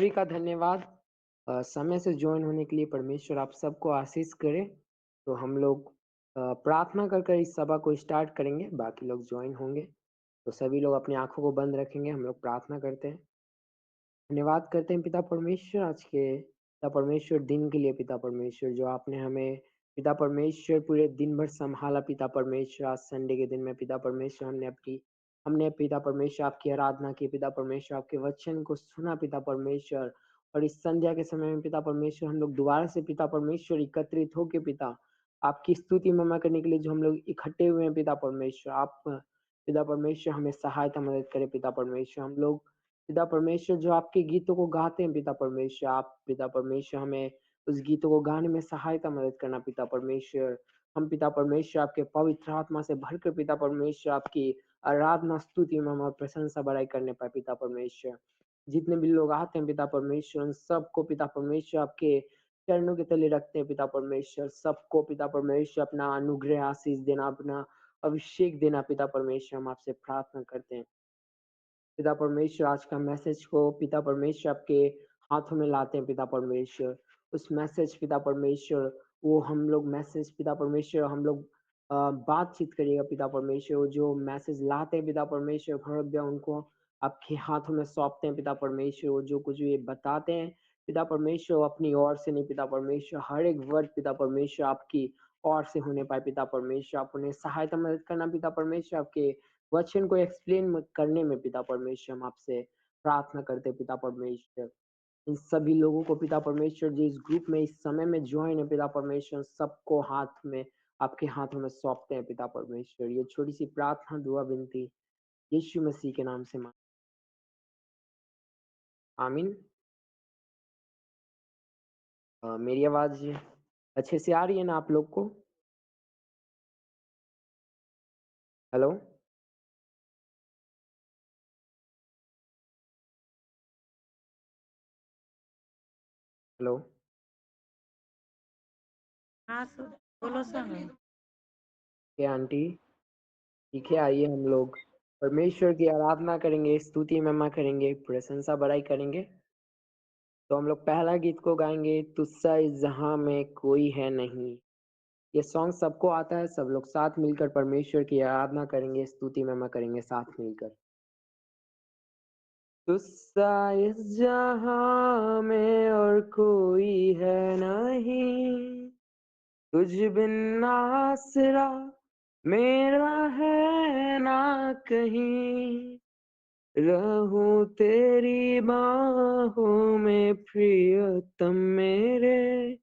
सभी का धन्यवाद समय से जॉइन होने के लिए। परमेश्वर आप सबको आशीष करे। तो हम लोग प्रार्थना कर कर इस सभा को स्टार्ट करेंगे, बाकी लोग जॉइन होंगे। तो सभी लोग अपनी आंखों को बंद रखेंगे, हम लोग प्रार्थना करते हैं। धन्यवाद करते हैं पिता परमेश्वर आज के पिता परमेश्वर दिन के लिए। पिता परमेश्वर जो आपने हमें पिता परमेश्वर पूरे दिन भर संभाला। पिता परमेश्वर आज संडे के दिन में पिता परमेश्वर हमने पिता परमेश्वर आपकी आराधना की। पिता परमेश्वर आपके वचन को सुना पिता परमेश्वर। और इस संध्या के समय में पिता परमेश्वर हम लोग दोबारा से पिता परमेश्वर एकत्रित होके पिता आपकी स्तुति महिमा करने के लिए जो हम लोग इकट्ठे हुए हैं पिता परमेश्वर। आप पिता परमेश्वर हमें सहायता मदद करे। पिता परमेश्वर हम लोग पिता परमेश्वर जो आपके गीतों को गाते हैं पिता परमेश्वर, आप पिता परमेश्वर हमें उस गीतों को गाने में सहायता मदद करना पिता परमेश्वर। हम पिता परमेश्वर आपके पवित्र आत्मा से भरकर पिता परमेश्वर आपकी आराधना स्तुति में हम प्रशंसा बड़ाई करने पाए पिता परमेश्वर। जितने भी लोग आते हैं पिता परमेश्वर उन सबको पिता परमेश्वर आपके चरणों के तले रखते हैं पिता परमेश्वर। सबको पिता परमेश्वर अपना अनुग्रह आशीष देना, अपना अभिषेक देना पिता परमेश्वर हम आपसे प्रार्थना करते हैं। पिता परमेश्वर आज का मैसेज को पिता परमेश्वर आपके हाथों में लाते हैं पिता परमेश्वर। उस मैसेज पिता परमेश्वर वो हम लोग मैसेज पिता परमेश्वर हम लोग बातचीत करिएगा पिता परमेश्वर। वो जो मैसेज लाते हैं पिता परमेश्वर भव्य उनको आपके हाथों में सौंपते हैं पिता परमेश्वर। वो जो कुछ भी बताते हैं पिता परमेश्वर वो अपनी ओर से नहीं पिता परमेश्वर, हर एक वर्ड पिता परमेश्वर आपकी ओर से होने पाए पिता परमेश्वर। आप उन्हें सहायता मदद करना पिता परमेश्वर। आपके वचन को एक्सप्लेन करने में पिता परमेश्वर हम आपसे प्रार्थना करते पिता परमेश्वर। इन सभी लोगों को पिता परमेश्वर जो इस ग्रुप में इस समय में ज्वाइन है पिता परमेश्वर, सबको हाथ में आपके हाथों में सौंपते हैं पिता परमेश्वर। ये छोटी सी प्रार्थना दुआ विनती यीशु मसीह के नाम से मांग, आमीन। मेरी आवाज अच्छे से आ रही है ना आप लोग को? हेलो। हेलो। हाँ बोलो सर। क्या आंटी? ठीक है, आइए हम लोग परमेश्वर की आराधना करेंगे, स्तुति महिमा करेंगे, प्रशंसा बड़ाई करेंगे। तो हम लोग पहला गीत को गाएंगे, तुझसा इस जहां में कोई है नहीं। ये सॉन्ग सबको आता है, सब लोग साथ मिलकर परमेश्वर की आराधना करेंगे, स्तुति महिमा करेंगे साथ मिलकर। तुझसा इस जहां में और कोई है नहीं, तुझ बिन आसरा मेरा है ना कहीं। रहूं तेरी बाहों में प्रियतम मेरे,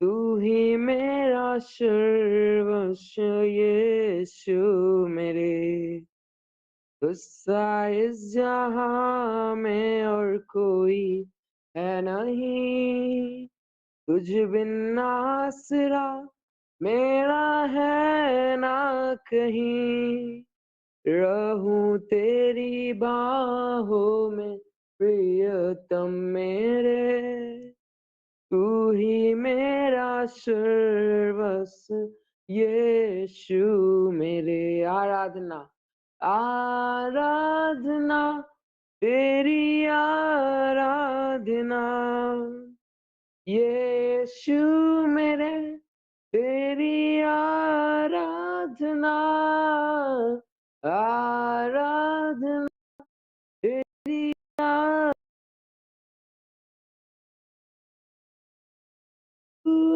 तू ही मेरा सर्वस्व यीशु मेरे। तुझसा इस जहां में और कोई है नहीं, तुझ बिन आसरा मेरा है ना कहीं। रहूं तेरी बाहों में प्रियतम मेरे, तू ही मेरा सर्वस्व यीशु मेरे। आराधना आराधना तेरी आराधना यीशु मेरे, तेरी आराधना आराधना तेरी यीशु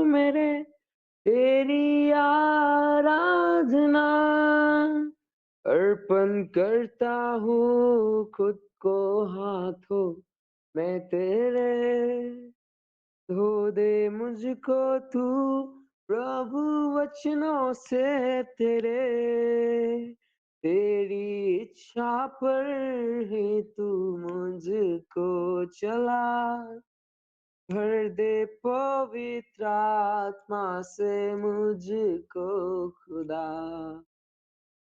मेरे, तेरी आराधना अर्पण करता हूँ खुद को हाथों मैं तेरे। धो दे मुझको तू प्रभु वचनों से तेरे, तेरी इच्छा पर ही तू मुझको चला। भर दे पवित्र आत्मा से मुझको खुदा।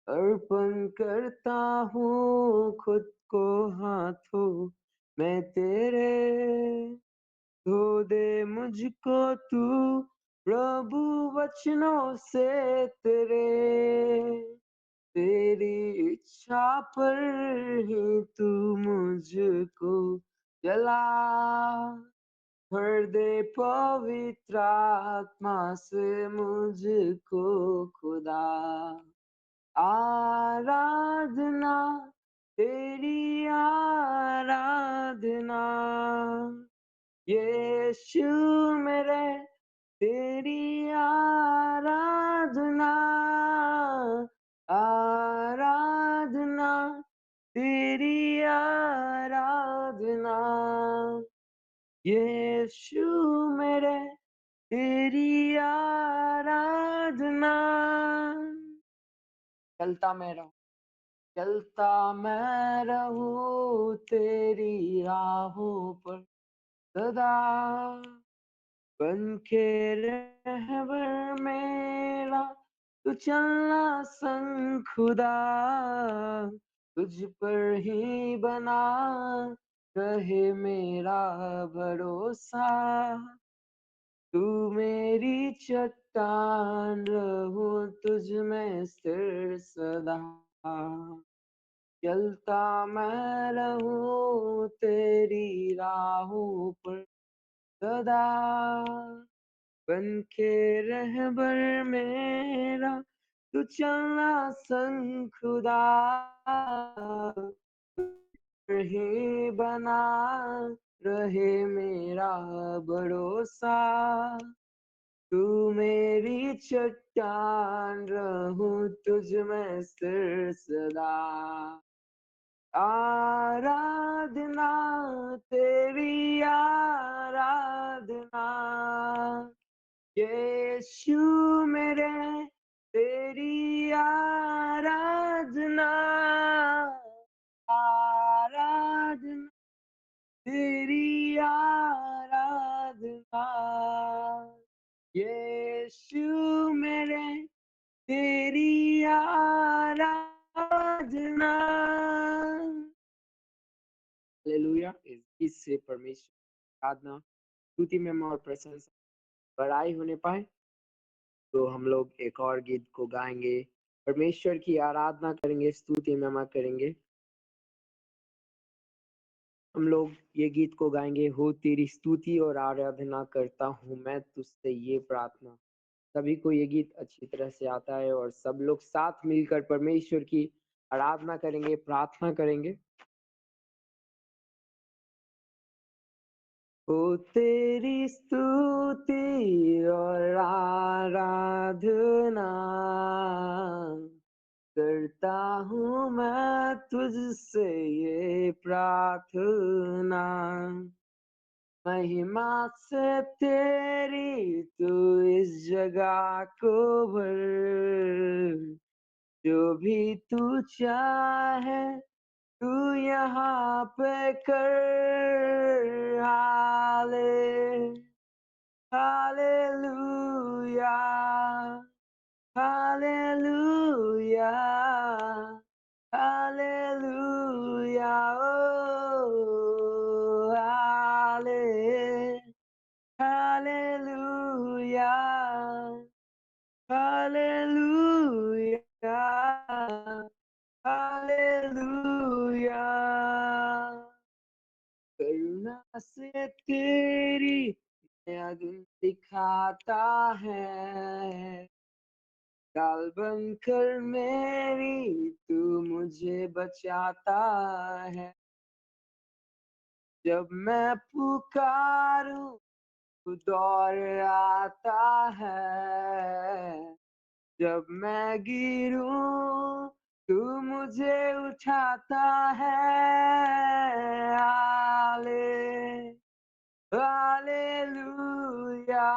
अर्पण करता हूँ खुद को हाथों मैं तेरे। धो दे मुझको तू प्रभु वचनों से तेरे, तेरी इच्छा पर ही तू मुझको जला भर दे पवित्र आत्मा से मुझको खुदा। आराधना तेरी आराधना यीशु मेरे तेरी आराधना। आराधना तेरी आराधना यीशु मेरे तेरी आराधना। चलता मैं रहूं, चलता मैं रहूं तेरी राहों पर सदा। बन के रहबर मेरा तू चलना संग खुदा। तुझ पर ही बना रहे मेरा भरोसा। तू मेरी चट्टान रहूं तुझ में स्थिर सदा। चलता मैं रहूं तेरी राहों पर सदा। बन के रहबर मेरा तू चलना संग खुदा। ही बना रहे मेरा भरोसा। तू मेरी चट्टान रहूं तुझ में स्थिर सदा। आराधना तेरी आराधना यीशु मेरे तेरी आराधना। आराधना तेरी आराधना यीशु मेरे तेरी आराधना। हालेलुया। इस गीत से परमेश्वर की आराधना, स्तुति, महिमा और प्रशंसा बड़ाई होने पाए। तो हम लोग एक और गीत को गाएंगे, परमेश्वर की आराधना करेंगे, स्तुति महिमा करेंगे। हम लोग ये गीत को गाएंगे, हो तेरी स्तुति और आराधना करता हूँ मैं तुझसे ये प्रार्थना। सभी को ये गीत अच्छी तरह से आता है और सब लोग साथ मिलकर परमेश्वर की आराधना करेंगे, प्रार्थना करेंगे। हो तेरी स्तुति और आराधना करता हूँ मैं तुझसे ये प्रार्थना। महिमा से तेरी तू इस जगह को भर। जो भी तू चाहे तू यहाँ पे कर। हालेलुया, हालेलुया, हालेलुया, ओ हालेलुया, हालेलुया, हालेलुया। करुणा से तेरी नया दिन दिखाता है। काल बनकर मेरी तू मुझे बचाता है। जब मैं पुकारूं तू दौड़ आता है। जब मैं गिरूं तू मुझे उठाता है। हाले हालेलुया,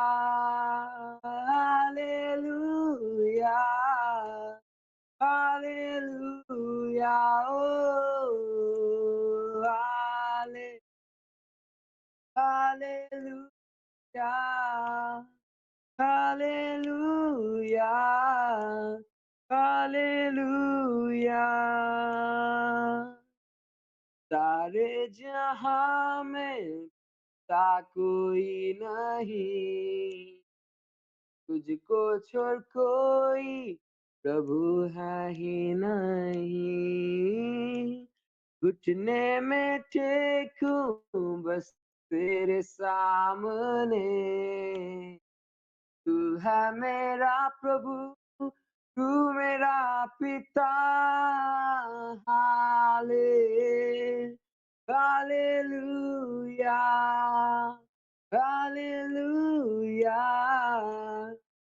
हालेलुया, हालेलुया, ओ हालेलुया, हालेलुया, हालेलुया। सारे जहां में सा कोई नहीं, तुझको छोड़ कोई प्रभु है ही नहीं। घुटने में टेकूं बस तेरे सामने। तू है मेरा प्रभु, तू मेरा पिता। हाले हालेलुया, हालेलुया,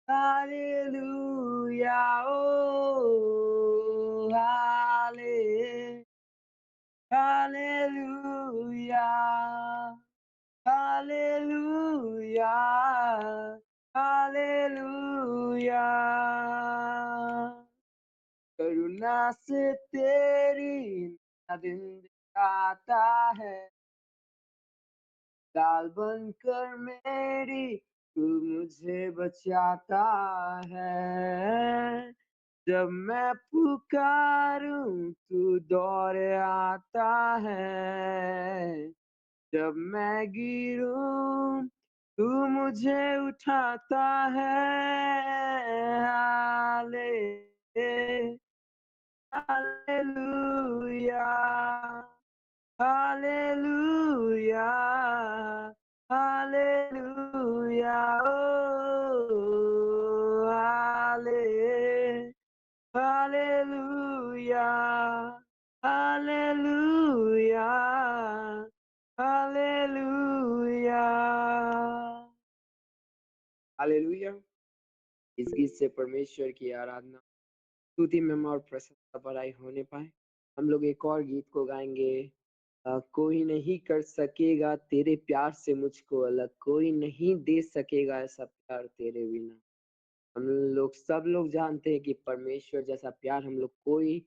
हालेलुया, ओ हाले Hallelujah, hallelujah, hallelujah। करुणा से तेरी नया दिन दिखाता है, डाल बनकर मेरी तू मुझे बचाता है। जब मैं पुकारूं तू दौड़ आता है। जब मैं गिरूं तू मुझे उठाता है। हाले हालेलुया, हालेलुया, हालेलुया, ओ हाले हालेलुया, हालेलुया, हालेलुया, हालेलुया। इस गीत से परमेश्वर की आराधना, स्तुति, महिमा और प्रशंसा बड़ाई होने पाए। हम लोग एक और गीत को गाएंगे। कोई नहीं कर सकेगा तेरे प्यार से मुझको अलग, कोई नहीं दे सकेगा ऐसा प्यार तेरे बिना। हम लोग सब लोग जानते हैं कि परमेश्वर जैसा प्यार हम लोग कोई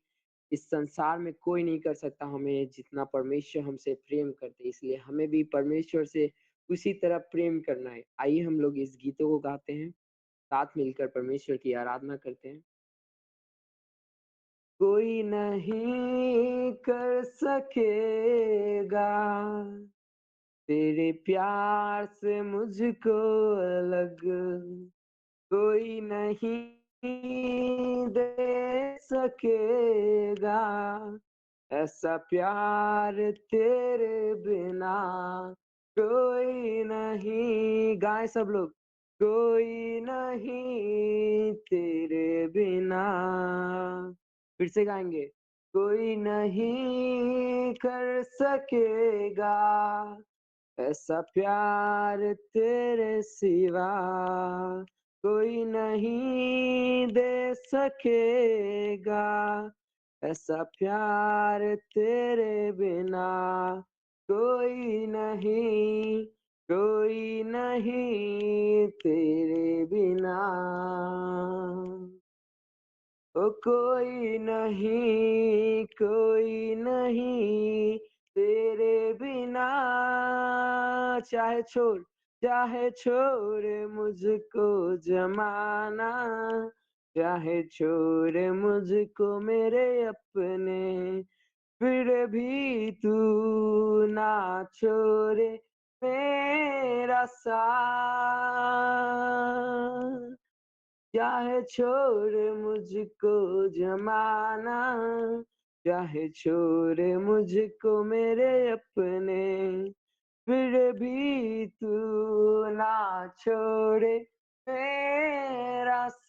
इस संसार में कोई नहीं कर सकता हमें जितना परमेश्वर हमसे प्रेम करते। इसलिए हमें भी परमेश्वर से उसी तरह प्रेम करना है। आइए हम लोग इस गीतों को गाते हैं, साथ मिलकर परमेश्वर की आराधना करते हैं। कोई नहीं कर सकेगा तेरे प्यार से मुझको अलग, कोई नहीं दे सकेगा ऐसा प्यार तेरे बिना। कोई नहीं, गाए सब लोग, कोई नहीं तेरे बिना। फिर से गाएंगे। कोई नहीं कर सकेगा ऐसा प्यार तेरे सिवा, कोई नहीं दे सकेगा ऐसा प्यार तेरे बिना। कोई नहीं, कोई नहीं तेरे बिना। ओ कोई नहीं तेरे बिना। चाहे छोड़, चाहे छोड़ मुझको जमाना, चाहे छोड़ मुझको मेरे अपने, फिर भी तू ना छोड़े मेरा साथ। चाहे छोड़ मुझको जमाना, चाहे छोड़ मुझको मेरे अपने, फिर भी तू ना छोड़े मेरा साथ।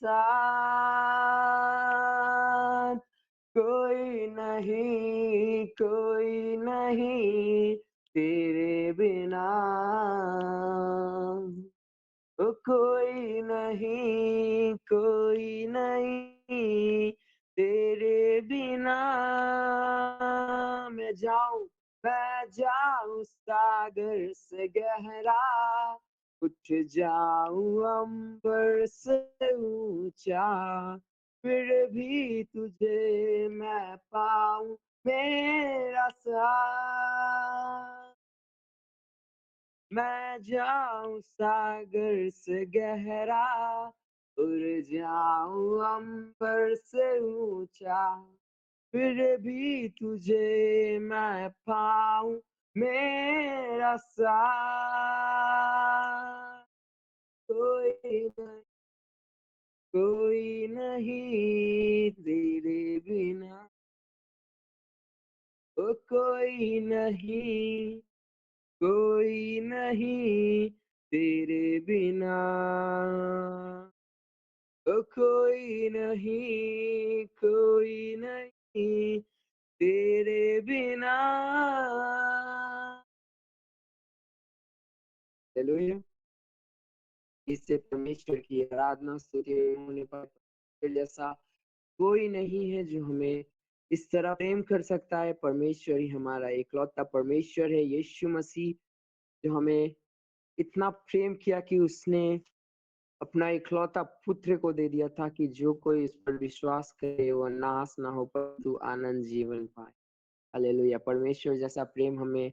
कोई नहीं तेरे बिना। ओ कोई नहीं तेरे बिना। मैं जाऊं, मैं जाऊं सागर से गहरा, उठ जाऊं अंबर से ऊंचा, फिर भी तुझे मैं पाऊं मेरा साथ। मैं जाऊं सागर से गहरा, उड़ जाऊं अंबर से ऊंचा, फिर भी तुझे मैं पाऊं मेरा साथ। कोई नहीं, कोई नहीं तेरे बिना। ओ कोई नहीं तेरे बिना। ओ कोई नहीं तेरे बिना। हालेलुया! इससे परमेश्वर की आराधना स्तुति होने पर फिर जैसा कोई नहीं है जो हमें इस तरह प्रेम कर सकता है। परमेश्वर ही हमारा इकलौता परमेश्वर है, यीशु मसीह, जो हमें इतना प्रेम किया कि उसने अपना इकलौता पुत्र को दे दिया था कि जो कोई इस पर विश्वास करे वो नाश ना हो परंतु आनंद जीवन पाए। हालेलुया! परमेश्वर जैसा प्रेम हमें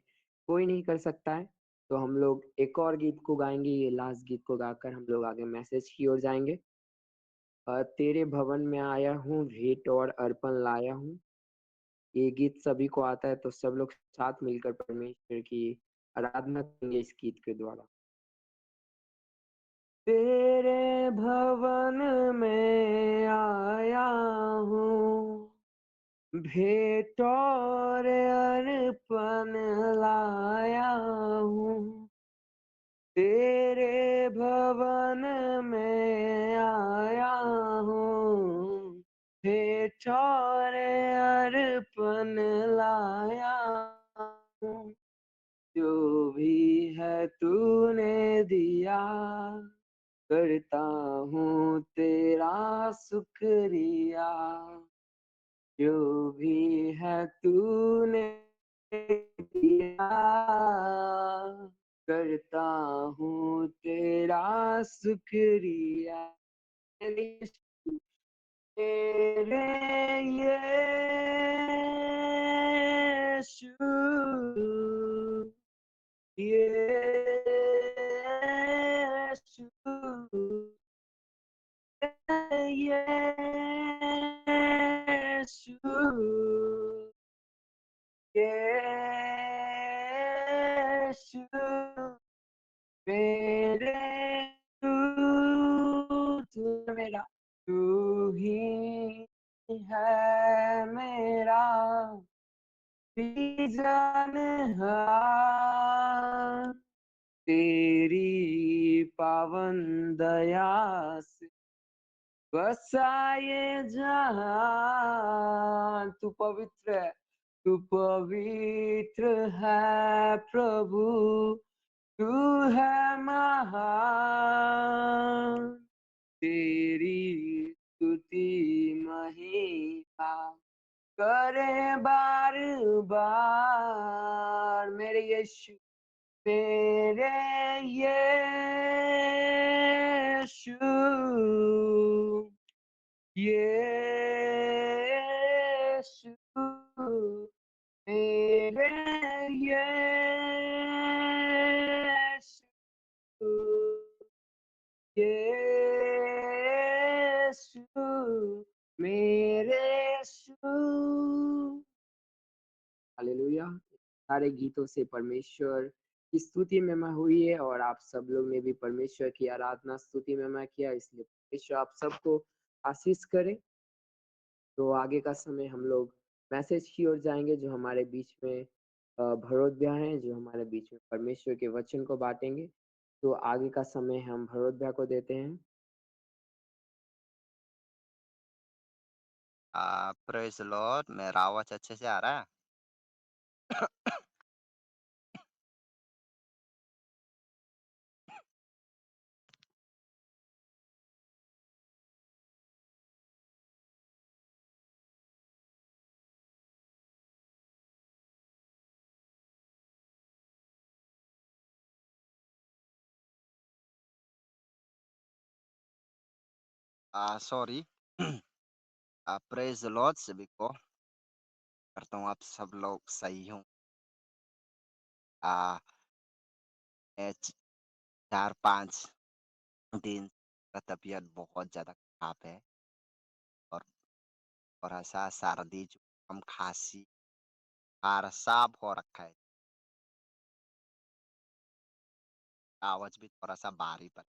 कोई नहीं कर सकता है। तो हम लोग एक और गीत को गाएँगे, ये लास्ट गीत को गाकर हम लोग आगे मैसेज की ओर जाएँगे। तेरे भवन में आया हूँ, भेंट और अर्पण लाया हूँ। ये गीत सभी को आता है तो सब लोग साथ मिलकर परमेश्वर की आराधना करेंगे इस गीत के द्वारा। तेरे भवन में आया हूँ, भेंट और अर्पण लाया हूँ। तेरे भवन में आया हूँ, भेंट और अर्पण लाया हूँ। जो भी है तूने दिया, करता हूँ तेरा शुक्रिया। जो भी है तूने दिया, करता हूँ तेरा शुक्रिया। मेरे यीशु, तेरे यीशु, यीशु, यीशु, यीशु, मेरे तू, तू मेरा, तू ही है मेरा सृजनहार। तेरी पावन दया से बसाए जहां। तू पवित्र है प्रभु, तू है महान। तेरी स्तुति महिमा करे बार बार। मेरे यीशु, मेरे यीशु, यीशु, मेरे यीशु, यीशु, मेरे यीशु। हालेलुया! सारे गीतों से परमेश्वर की स्तुति महिमा हुई है और आप सब लोग ने भी परमेश्वर की आराधना स्तुति महिमा किया, इसलिए परमेश्वर आप सबको आशीष करे। तो आगे का समय हम लोग मैसेज की ओर जाएँगे जो हमारे बीच में भरोत भैया हैं, जो हमारे बीच में परमेश्वर के वचन को बाँटेंगे। तो आगे का समय हम भरोत भैया को देते हैं। Praise the Lord. मेरा आवाज़ अच्छे से आ रहा है? सॉरी। प्रेज़ द लॉर्ड सभी को। करता हूँ आप सब लोग सही हों। अ, मैं च 4-5 दिन का तबीयत बहुत ज़्यादा खराब है और थोड़ा-सा सर्दी, जुकाम, खाँसी, बुखार सब हो रखा है। आवाज़ भी थोड़ा-सा भारी पड़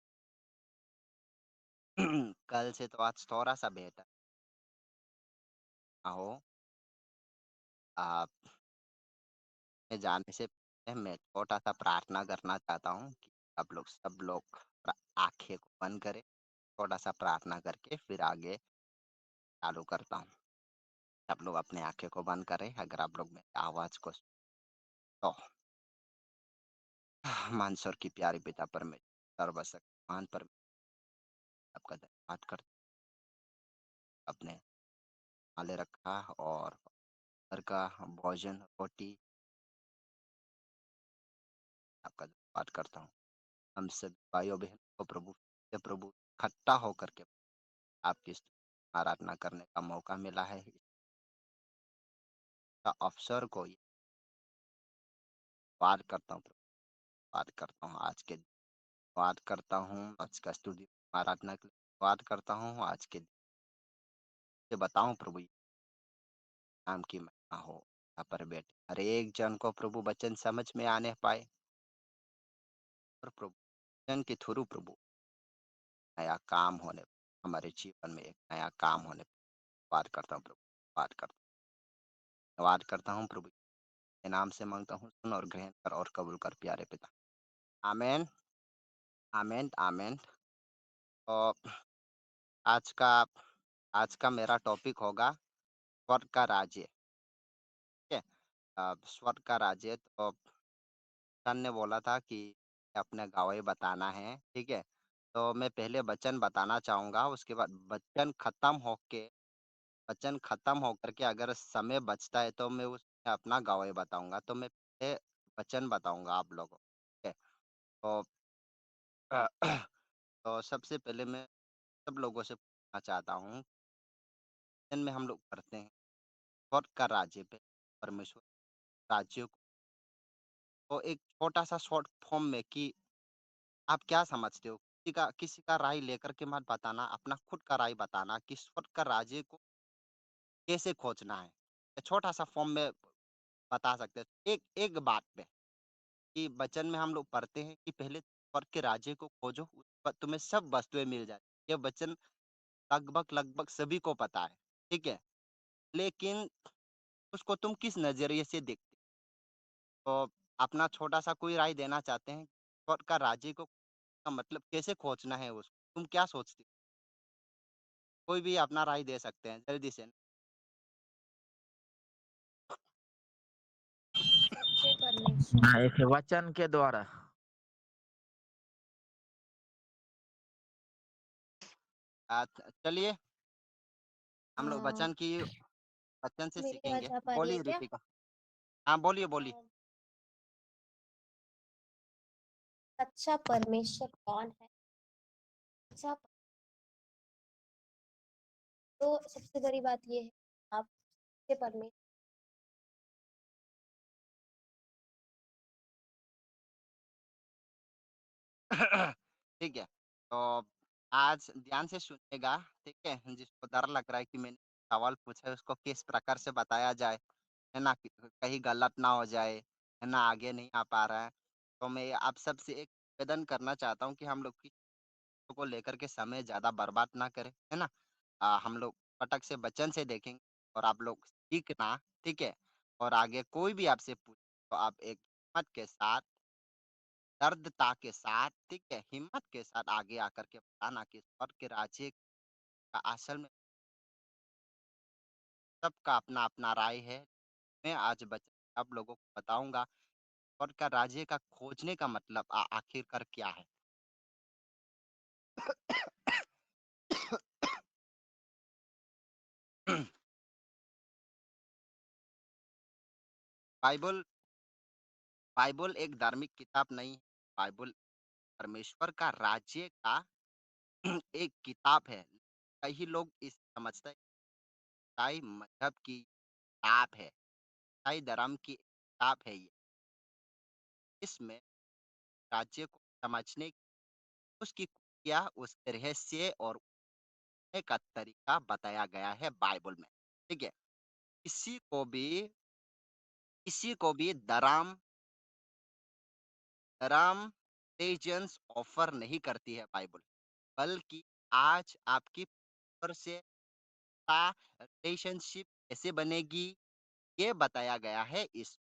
कल से तो आज थोड़ा-सा बेहतर हूँ। में जाने से पहले मैं छोटा-सा प्रार्थना करना चाहता हूँ कि आप लोग सब लोग आँखें को बंद करें, छोटा-सा प्रार्थना करके फिर आगे चालू करता हूँ। आप लोग अपनी आँखें को बंद करें, अगर आप लोग मेरी आवाज़ को तो मानसोर की प्यारी पिता परमेश्वर, सर्वशक्तिमान परमेश्वर, आपका धन्यवाद करते आपने हाले रखा और घर का भोजन, रोटी आपका धन्यवाद करता हूँ। हम सभी भाइयों-बहनों को प्रभु इकट्ठा होकर के आपकी स्तुति आराधना करने का मौका मिला है। इसका अवसर को ये पार करता हूँ प्रभु, पार करता हूँ आज के बात करता हूँ, आज का स्तुति आराधना के लिए बात करता हूँ, आज के दिन से बताऊँ प्रभु नाम की महिमा हो यहाँ पर बैठे हर एक जन को प्रभु वचन समझ में आने पाए और प्रभु वचन के थ्रू प्रभु नया काम होने हमारे जीवन में एक नया काम होने बात करता हूँ प्रभु, बात करता हूँ प्रभु के नाम से मांगता हूँ, सुन और ग्रहण कर और कबूल कर प्यारे पिता। आमेन, आमेन, आमेन। तो आज का आज का मेरा टॉपिक होगा स्वर्ग का राज्य। ठीक है। स्वर्ग का राज्य तो सन ने बोला था कि अपने गवाही बताना है, ठीक है। तो मैं पहले वचन बताना चाहूंगा, उसके बाद वचन खत्म होकर के अगर समय बचता है तो मैं उसमें अपना गवाही बताऊंगा। तो मैं पहले वचन बताऊंगा आप लोगों को, ठीक है। तो अ, तो सबसे पहले मैं सब लोगों से पूछना चाहता हूँ, वचन में हम लोग पढ़ते हैं स्वर्ग का राज्य पे परमेश्वर राज्य को, तो एक छोटा सा शॉर्ट फॉर्म में कि आप क्या समझते हो? किसी का राय लेकर के मत बताना, अपना खुद का राय बताना कि स्वर्ग का राज्य को कैसे खोजना है। छोटा-सा फॉर्म में बता सकते हैं। एक एक बात पे कि वचन में हम लोग पढ़ते हैं कि पहले स्वर्ग के राज्य को खोजो, उसके बाद तुम्हें सब वस्तुएँ मिल जाएँगी। ये वचन लगभग-लगभग सभी को पता है, ठीक है? लेकिन उसको तुम किस नज़रिए से देखते हो? तो अपना छोटा-सा कोई राय देना चाहते हैं? स्वर्ग का राज्य को का मतलब कैसे खोजना है उसको? तुम क्या सोचती हो? कोई भी अपना राय दे सकते हैं, जल्दी से। सच्चे परमेश्वर हाँ, एक वचन के द्वारा। चलिए हम लोग अ, वचन से मेरी आवाज़ सीखेंगे। आ पा रही है बोलिए क्या? रितिका। हाँ, बोलिए, अ, बोलिए। सच्चा परमेश्वर कौन है? सच्चा तो सबसे बड़ी बात ये है, आप सच्चे परमेश्वर ठीक है। तो आज ध्यान से सुनिएगा, ठीक है? जिसको डर लग रहा है कि मैंने सवाल पूछा है उसको किस प्रकार से बताया जाए, है ना? कि कहीं गलत ना हो जाए, है ना? आगे नहीं आ पा रहा है। तो मैं आप सबसे एक निवेदन करना चाहता हूँ कि हम लोग की को लेकर के समय ज़्यादा बर्बाद ना करें, है ना? हम लोग फटक से वचन से देखेंगे और आप लोग सीखना, ठीक है? और आगे कोई भी आपसे पूछे तो आप एक हिम्मत के साथ, दर्दता के साथ, ठीक है? हिम्मत के साथ आगे आकर के बताना कि स्वर्ग के राज्य का असल में सबका अपना-अपना राय है। मैं आज आप लोगों को बताऊँगा स्वर्ग का राज्य का खोजने का मतलब आखिरकार क्या है? बाइबल बाइबल एक धार्मिक किताब नहीं है। बाइबल परमेश्वर का राज्य का एक किताब है। कई लोग इस समझते हैं ईसाई मज़हब की किताब है, ईसाई धर्म की किताब है ये। इसमें राज्य को समझने की, उसकी खूबियाँ, उसके रहस्य और उड़ने का तरीका बताया गया है बाइबल में, ठीक है? किसी को भी किसी को भी धर्म रिलीजन्स ऑफ़र नहीं करती है बाइबल, बल्कि आज आपकी पर से का रिलेशनशिप कैसे बनेगी, ये बताया गया है इस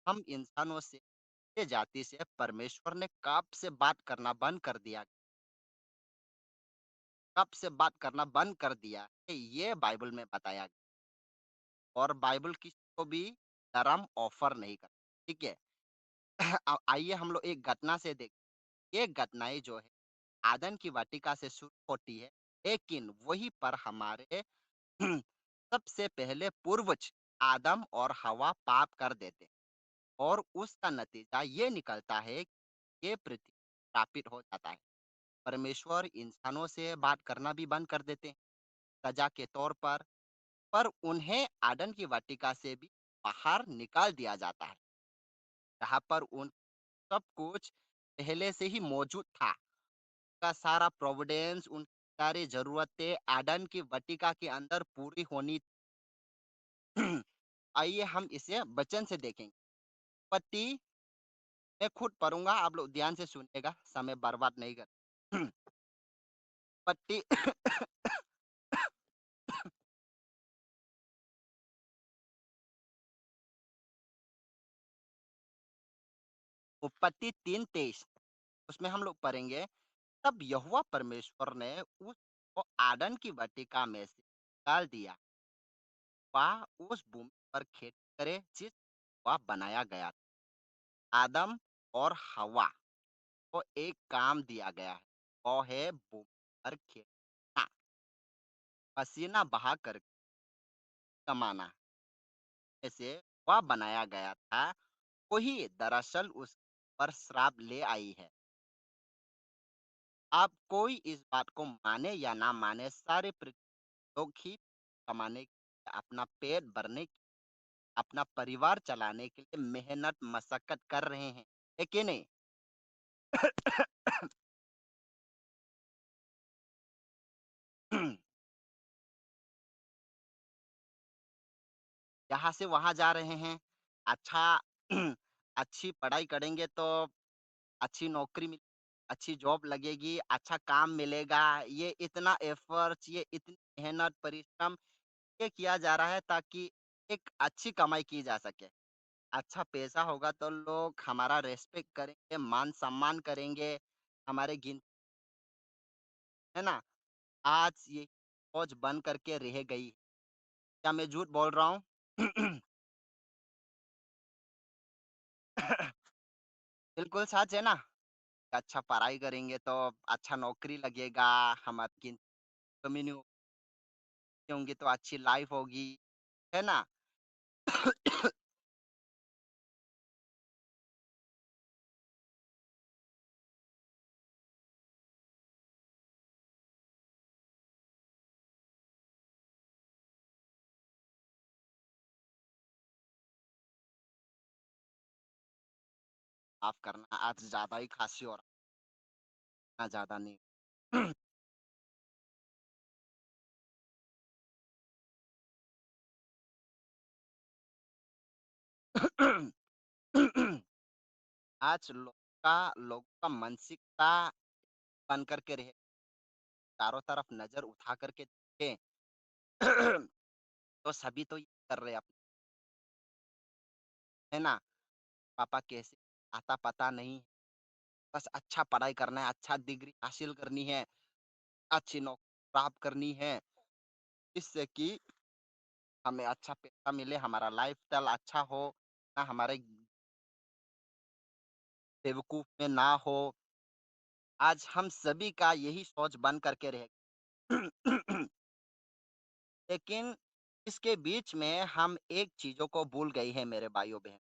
हम इंसानों से, ये जाति से परमेश्वर ने कब से बात करना बंद कर दिया, कब से बात करना बंद कर दिया है, ये बाइबल में बताया गया। और बाइबल किसी को भी धर्म ऑफर नहीं करता, ठीक है। आइए हम लोग एक घटना से देख, ये घटनाएं जो है आदन की वाटिका से शुरू होती है, लेकिन वहीं पर हमारे सबसे पहले पूर्वज आदम और हवा पाप कर देते, और उसका नतीजा ये निकलता है कि ये पृथ्वी स्थापित हो जाता है। परमेश्वर इंसानों से बात करना भी बंद कर देते हैं, सजा के तौर पर उन्हें आदन की वाटिका से भी बाहर निकाल दिया जाता है, जहाँ पर उन सब कुछ पहले से ही मौजूद था। का सारा प्रोविडेंस, उनकी सारी ज़रूरतें आदन की वाटिका के अंदर पूरी होनी। आइए हम इसे वचन से देखेंगे। पति, मैं खुद पढ़ूँगा, आप लोग ध्यान से सुनिएगा, समय बर्बाद नहीं कर। पति उत्पत्ति 3:23, उसमें हम लोग पढ़ेंगे, तब यहोवा परमेश्वर ने उसको आदन की वाटिका में से निकाल दिया, वह उस भूमि पर खेती करे जिस वह बनाया गया था। आदम और हवा को एक काम दिया गया है, वो है भूमि पर खेती करना, पसीना बहा कर कमाना। ऐसे वह बनाया गया था, वही दरअसल उस पर श्राप ले आई है। अब कोई इस बात को माने या ना माने, सारे पृथ्वी लोग ही कमाने के लिए, अपना पेट भरने के, अपना परिवार चलाने के लिए मेहनत मशक्कत कर रहे हैं, है कि नहीं? यहाँ से वहां जा रहे हैं, अच्छा अच्छी पढ़ाई करेंगे तो अच्छी नौकरी मिल, अच्छी जॉब लगेगी, अच्छा काम मिलेगा। ये इतना एफर्ट्स, ये इतनी मेहनत परिश्रम ये किया जा रहा है ताकि एक अच्छी कमाई की जा सके। अच्छा पैसा होगा तो लोग हमारा रिस्पेक्ट करेंगे, मान सम्मान करेंगे, हमारे गिन, है ना? आज ये फौज बन करके रह गई। क्या मैं झूठ बोल रहा हूँ? बिल्कुल सच है ना? अच्छा पढ़ाई करेंगे तो अच्छा नौकरी लगेगा, हमारी कम्युनिटी होंगी तो अच्छी लाइफ होगी, है ना? माफ करना, आज ज्यादा ही खांसी हो रहा, ज्यादा नहीं। आज लोग का मानसिकता बन करके रहे, चारों तरफ नजर उठा करके देखें, तो सभी तो ये कर रहे हैं है ना? पापा कैसे आता पता नहीं, बस अच्छा पढ़ाई करना है, अच्छा डिग्री हासिल करनी है, अच्छी नौकरी प्राप्त करनी है, जिससे कि हमें अच्छा पैसा मिले, हमारा लाइफ़स्टाइल अच्छा हो, ना हमारे बेवकूफ़ में ना हो। आज हम सभी का यही सोच बन करके रह लेकिन इसके बीच में हम एक चीज़ों को भूल गए हैं मेरे भाइयों-बहन,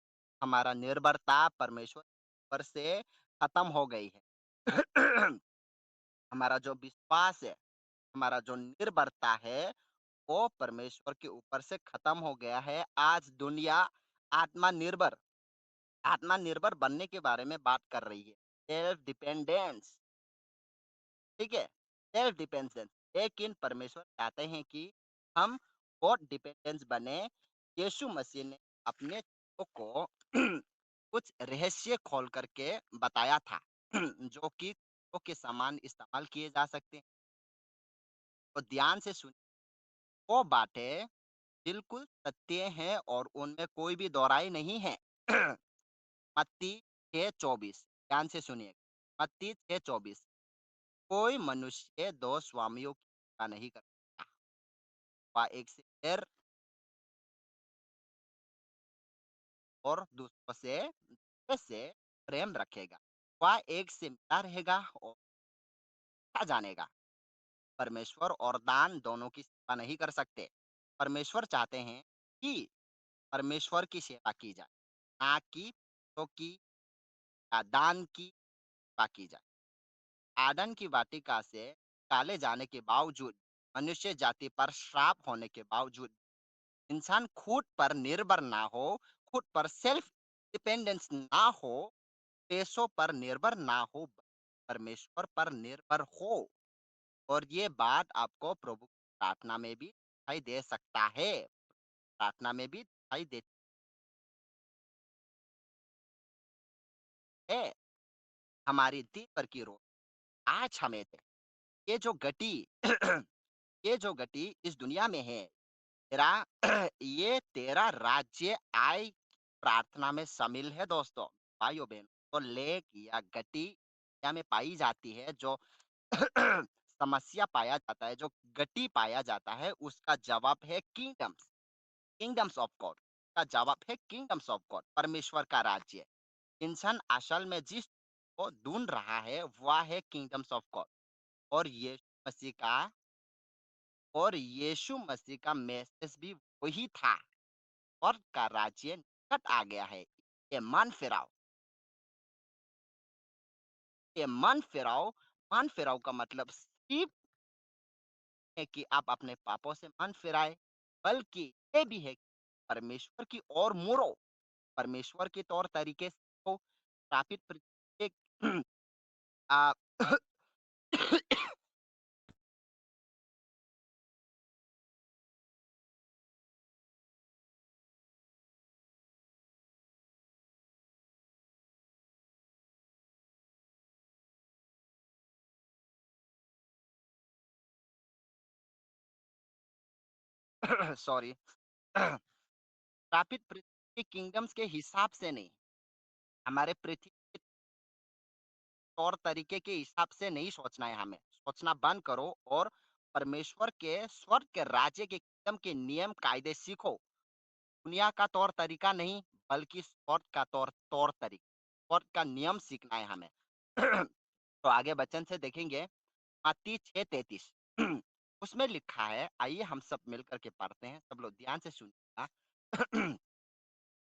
हमारा निर्भरता परमेश्वर पर से खत्म हो गई है। हमारा जो विश्वास है, हमारा जो निर्भरता है, वो परमेश्वर के ऊपर से खत्म हो गया है। आज दुनिया आत्मनिर्भर आत्मनिर्भर बनने के बारे में बात कर रही है। सेल्फ डिपेंडेंस, ठीक है? सेल्फ डिपेंडेंस, लेकिन परमेश्वर चाहते हैं कि हम गॉड डिपेंडेंस बने। यीशु मसीह ने अपने को कुछ रहस्य खोल करके बताया था, जो कि के समान इस्तेमाल किए जा सकते हैं। तो ध्यान से सुनिए, वो बातें बिल्कुल सत्य हैं और उनमें कोई भी दोहराई नहीं है। मत्ती 6:24 ध्यान से सुनिए। मत्ती 6:24 कोई मनुष्य दो स्वामियों की सेवा नहीं कर सकता। वह एक से बैर और दूसरे से प्रेम रखेगा। वह एक से मिला रहेगा और अच्छा जानेगा। परमेश्वर और दान दोनों की सेवा नहीं कर सकते। परमेश्वर चाहते हैं कि परमेश्वर की सेवा की जाए, ना कि तो की या दान की सेवा की जाए। आदन की वाटिका से डाले जाने के बावजूद, मनुष्य जाति पर श्राप होने के बावजूद, इंसान खुद पर निर्भर ना हो, खुद पर सेल्फ डिपेंडेंस ना हो, पैसों पर निर्भर ना हो, परमेश्वर पर निर्भर हो। और ये बात आपको प्रभु की प्रार्थना में भी दिखाई दे सकता है। प्रार्थना में भी दिखाई देती है। हमारी दिन भर की रोज आज हमें दे। ये जो गति ये जो गति इस दुनिया में है, तेरा ये तेरा राज्य आय प्रार्थना में शामिल है दोस्तों। भाइयों बहनों, तो लेख या गति या में पाई जाती है, जो समस्या पाया जाता है, जो गति पाया जाता है, उसका जवाब है किंगडम्स। किंगडम्स ऑफ गॉड का जवाब है किंगडम्स ऑफ गॉड, परमेश्वर का राज्य। इंसान असल में जिस को ढूंढ रहा है वह है किंगडम्स ऑफ गॉड। और मसीह का यीशु मसीह का मैसेज भी वही था। और का राज्य निकट आ गया है। ये मन फिराओ। ये मन फिराओ का मतलब सिर्फ है कि आप अपने पापों से मन फिराए, बल्कि ये भी है कि परमेश्वर की ओर मुड़ो, परमेश्वर के तौर तरीके को स्थापित एक आ, सॉरी स्थापित पृथ्वी के किंगडम्स के हिसाब से नहीं, हमारे पृथ्वी के तौर तरीके के हिसाब से नहीं सोचना है। हमें सोचना बंद करो और परमेश्वर के स्वर्ग के राज्य के किंगडम के नियम कायदे सीखो। दुनिया का तौर तरीका नहीं, बल्कि स्वर्ग का तौर तौर तरीका, स्वर्ग का नियम सीखना है हमें। तो आगे वचन से देखेंगे, मत्ती 6:33 उसमें लिखा है, आइए हम सब मिलकर के पढ़ते हैं, सब लोग ध्यान से सुनिएगा।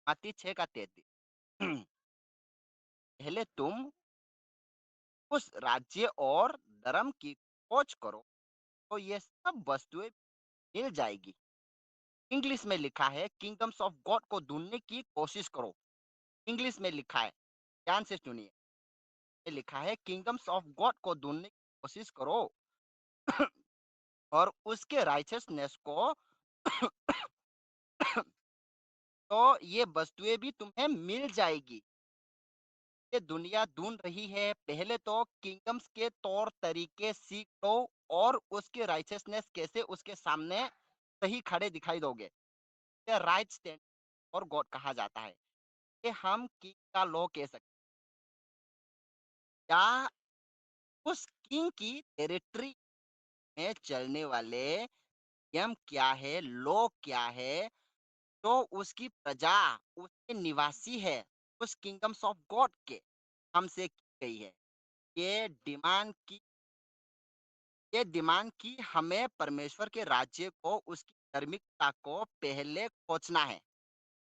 मत्ती 6:33 पहले तुम उस राज्य और धर्म की खोज करो, तो ये सब वस्तुएं मिल जाएगी। इंग्लिश में लिखा है किंगडम्स ऑफ गॉड को ढूंढने की कोशिश करो। इंग्लिश में लिखा है, ध्यान से सुनिए, ये लिखा है किंगडम्स ऑफ गॉड को ढूंढने की कोशिश करो और उसके राइचसनेस को तो ये वस्तुएं भी तुम्हें मिल जाएगी। ये दुनिया ढूंढ रही है, पहले तो किंगडम्स के तौर तरीके सीख लो और उसके राइचसनेस कैसे उसके सामने सही खड़े दिखाई दोगे। ये राइट स्टैंड और गॉड कहा जाता है। ये हम किंग का लॉ कह सकते हैं, या उस किंग की टेरिटरी में चलने वाले नियम क्या है, लॉ क्या है, तो उसकी प्रजा, उसके निवासी है, उस किंगडम्स ऑफ गॉड के हमसे की गई है। ये डिमांड की ये डिमांड की हमें परमेश्वर के राज्य को, उसकी धार्मिकता को पहले खोजना है।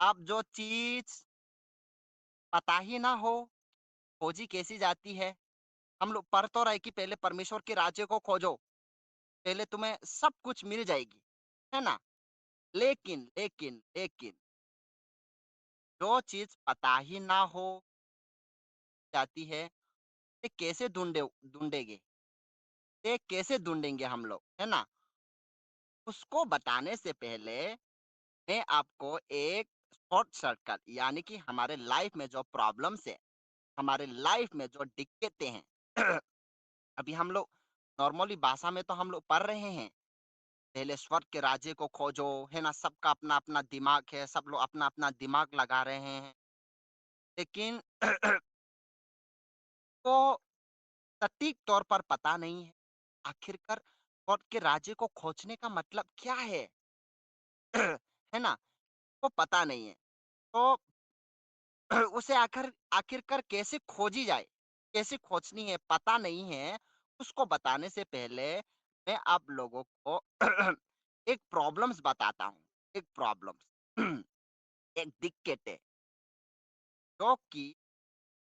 अब जो चीज पता ही ना हो, खोजी कैसी जाती है। हम लोग पढ़ तो रहे कि पहले परमेश्वर के राज्य को खोजो, पहले तुम्हें सब कुछ मिल जाएगी, है ना। लेकिन लेकिन लेकिन जो चीज पता ही ना हो जाती है, ये कैसे ढूंढेंगे, ये कैसे ढूंढेंगे हम लोग, है ना। उसको बताने से पहले मैं आपको एक शॉर्ट सर्कट, यानी कि हमारे लाइफ में जो प्रॉब्लम्स है, हमारे लाइफ में जो दिक्कतें हैं अभी हम लोग नॉर्मली भाषा में तो हम लोग पढ़ रहे हैं, पहले स्वर्ग के राज्य को खोजो, है ना। सबका अपना अपना दिमाग है, सब लोग अपना अपना दिमाग लगा रहे हैं। लेकिन को सटीक तौर पर पता नहीं है। आखिरकार गॉड के राज्य को खोजने का मतलब क्या है? है ना? वो पता नहीं है। तो उसे आखिरकार कैसे खोजी जाए? कैसे खोजनी है पता नहीं है। उसको बताने से पहले मैं आप लोगों को एक प्रॉब्लम्स बताता हूँ। एक प्रॉब्लम्स एक दिक्कत है जो कि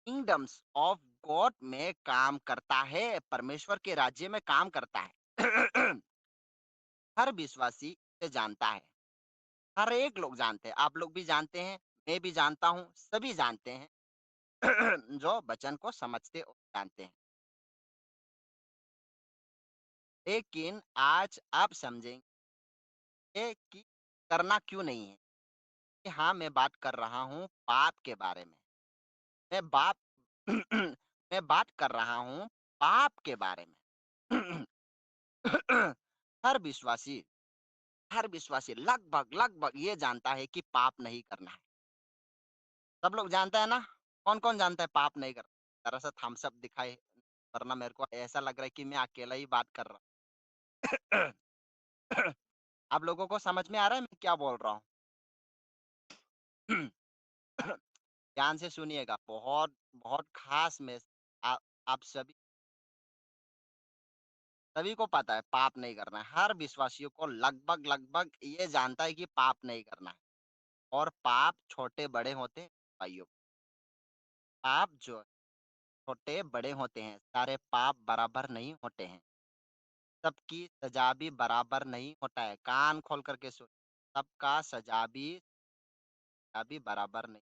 किंगडम्स ऑफ गॉड में काम करता है, परमेश्वर के राज्य में काम करता है। हर विश्वासी इसे जानता है। हर एक लोग जानते हैं। आप लोग भी जानते हैं, मैं भी जानता हूँ, सभी जानते हैं। जो वचन को समझते और जानते हैं। लेकिन आज आप समझेंगे कि करना क्यों नहीं है। कि हाँ, मैं बात कर रहा हूँ पाप के बारे में। मैं बाप मैं बात कर रहा हूँ पाप के बारे में। हर विश्वासी हर विश्वासी लगभग लगभग ये जानता है कि पाप नहीं करना है। सब लोग जानता है ना? कौन-कौन जानता है पाप नहीं करना? ज़रा-सा थम्स अप दिखाए, वरना मेरे को ऐसा लग रहा है कि मैं अकेला ही बात कर रहा हूँ। आप लोगों को समझ में आ रहा है मैं क्या बोल रहा हूँ? ध्यान से सुनिएगा, बहुत बहुत खास में आ आप सभी को पता है पाप नहीं करना है। हर विश्वासियों को लगभग लगभग ये जानता है कि पाप नहीं करना है। और पाप छोटे-बड़े होते हैं भाइयों। पाप जो छोटे-बड़े होते हैं, सारे पाप बराबर नहीं होते हैं। सबकी सजा भी बराबर नहीं होता है। कान खोल कर के सुन, सबका सजा भी बराबर नहीं।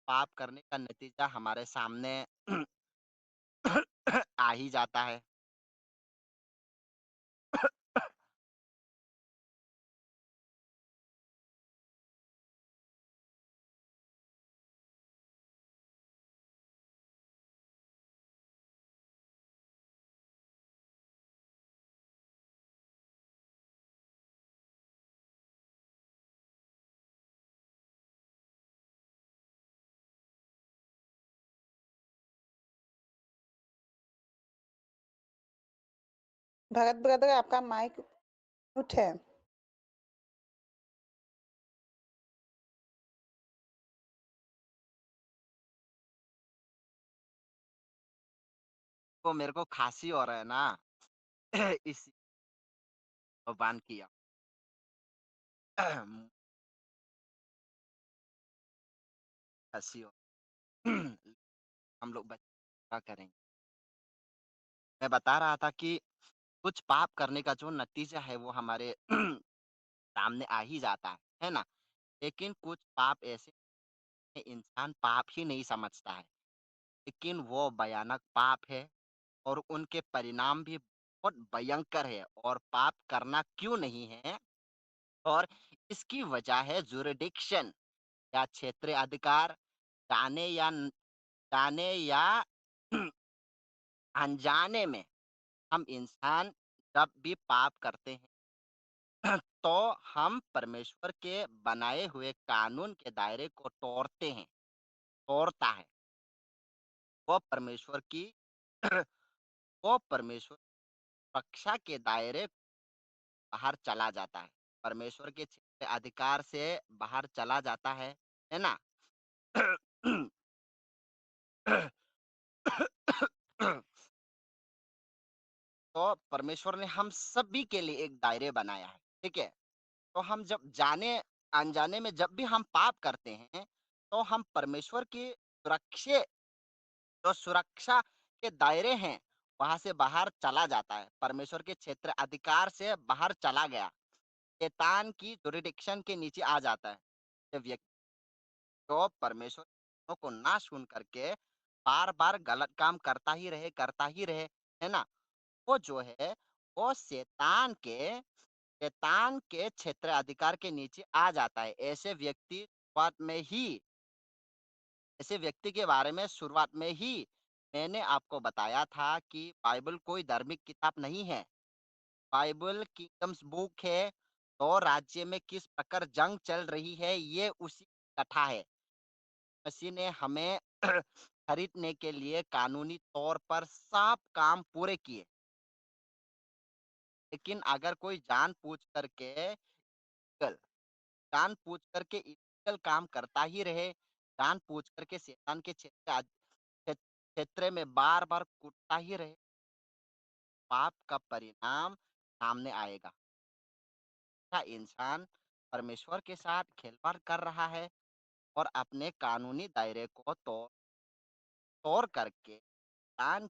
पाप करने का नतीजा हमारे सामने आ ही जाता है। भरत ब्रदर आपका माइक म्यूट है। तो मेरे को खाँसी हो रहा है ना, इसी को बान किया। खाँसी हो हम लोग क्या करेंगे? मैं बता रहा था कि कुछ पाप करने का जो नतीजा है वो हमारे सामने आ ही जाता है ना? लेकिन कुछ पाप ऐसे हैं, इंसान पाप ही नहीं समझता है, लेकिन वो भयानक पाप है और उनके परिणाम भी बहुत भयंकर है और पाप करना क्यों नहीं है और इसकी वजह है जुरिडिक्शन या क्षेत्रीय अधिकार जाने या जाने या अनजाने में हम इंसान जब भी पाप करते हैं तो हम परमेश्वर के बनाए हुए कानून के दायरे को तोड़ता है। वो परमेश्वर की वो परमेश्वर रक्षा के दायरे बाहर चला जाता है। परमेश्वर के क्षेत्र अधिकार से बाहर चला जाता है ना? तो परमेश्वर ने हम सभी के लिए एक दायरे बनाया है, ठीक है? तो हम जब जाने अनजाने में जब भी हम पाप करते हैं, तो हम परमेश्वर की जो सुरक्षा के दायरे हैं, वहाँ से बाहर चला जाता है। परमेश्वर के क्षेत्र अधिकार से बाहर चला गया। शैतान की जुरिडिक्शन के नीचे आ जाता है। ये व्यक्ति जो परमेश्वर को ना सुन करके बार-बार गलत काम करता ही रहे, है ना? वो जो है, वो शैतान के क्षेत्र अधिकार के नीचे आ जाता है। शुरुआत में ही ऐसे व्यक्ति के बारे में शुरुआत में ही मैंने आपको बताया था कि बाइबल कोई धार्मिक किताब नहीं है। बाइबल किंगडम्स बुक है। तो राज्य में किस प्रकार जंग चल रही है, ये उसी कथा है। मसीह ने हमें खरीदने के लिए कानूनी तौर पर सब काम पूरे किए। लेकिन अगर कोई जानबूझ करके इलीगल काम करता ही रहे, जानबूझ करके शैतान के क्षेत्र में बार-बार कूदता ही रहे, पाप का परिणाम सामने आएगा। क्या इंसान परमेश्वर के साथ खिलवाड़ कर रहा है और अपने कानूनी दायरे को तोड़ तोड़ करके शैतान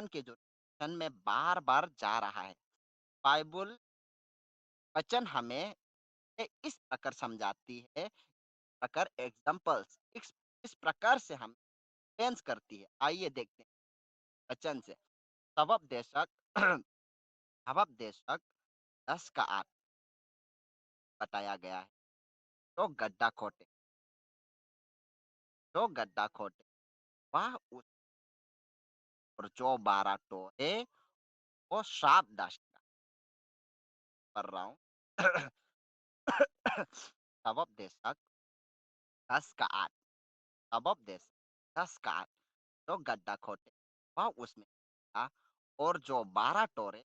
के जो direction में बार-बार जा रहा है। बाइबल वचन हमें इस प्रकार समझाती है, प्रकार एग्जाम्पल्स इस प्रकार से हम सेंस करती है। आइए देखते हैं वचन से। सबब देशक सबब देशक 10 का 8 बताया गया है। जो गड्ढा खोटे जो गड्ढा खोटे वह उस और जो 12 टोहे वो श्राप दासेगा। कर रहा हूँ। सबब देशक 10 का 8 सबब देशक 10 का 8 जो गड्ढा खोटे वह उसमें गिरेगा, और जो 12 टोरे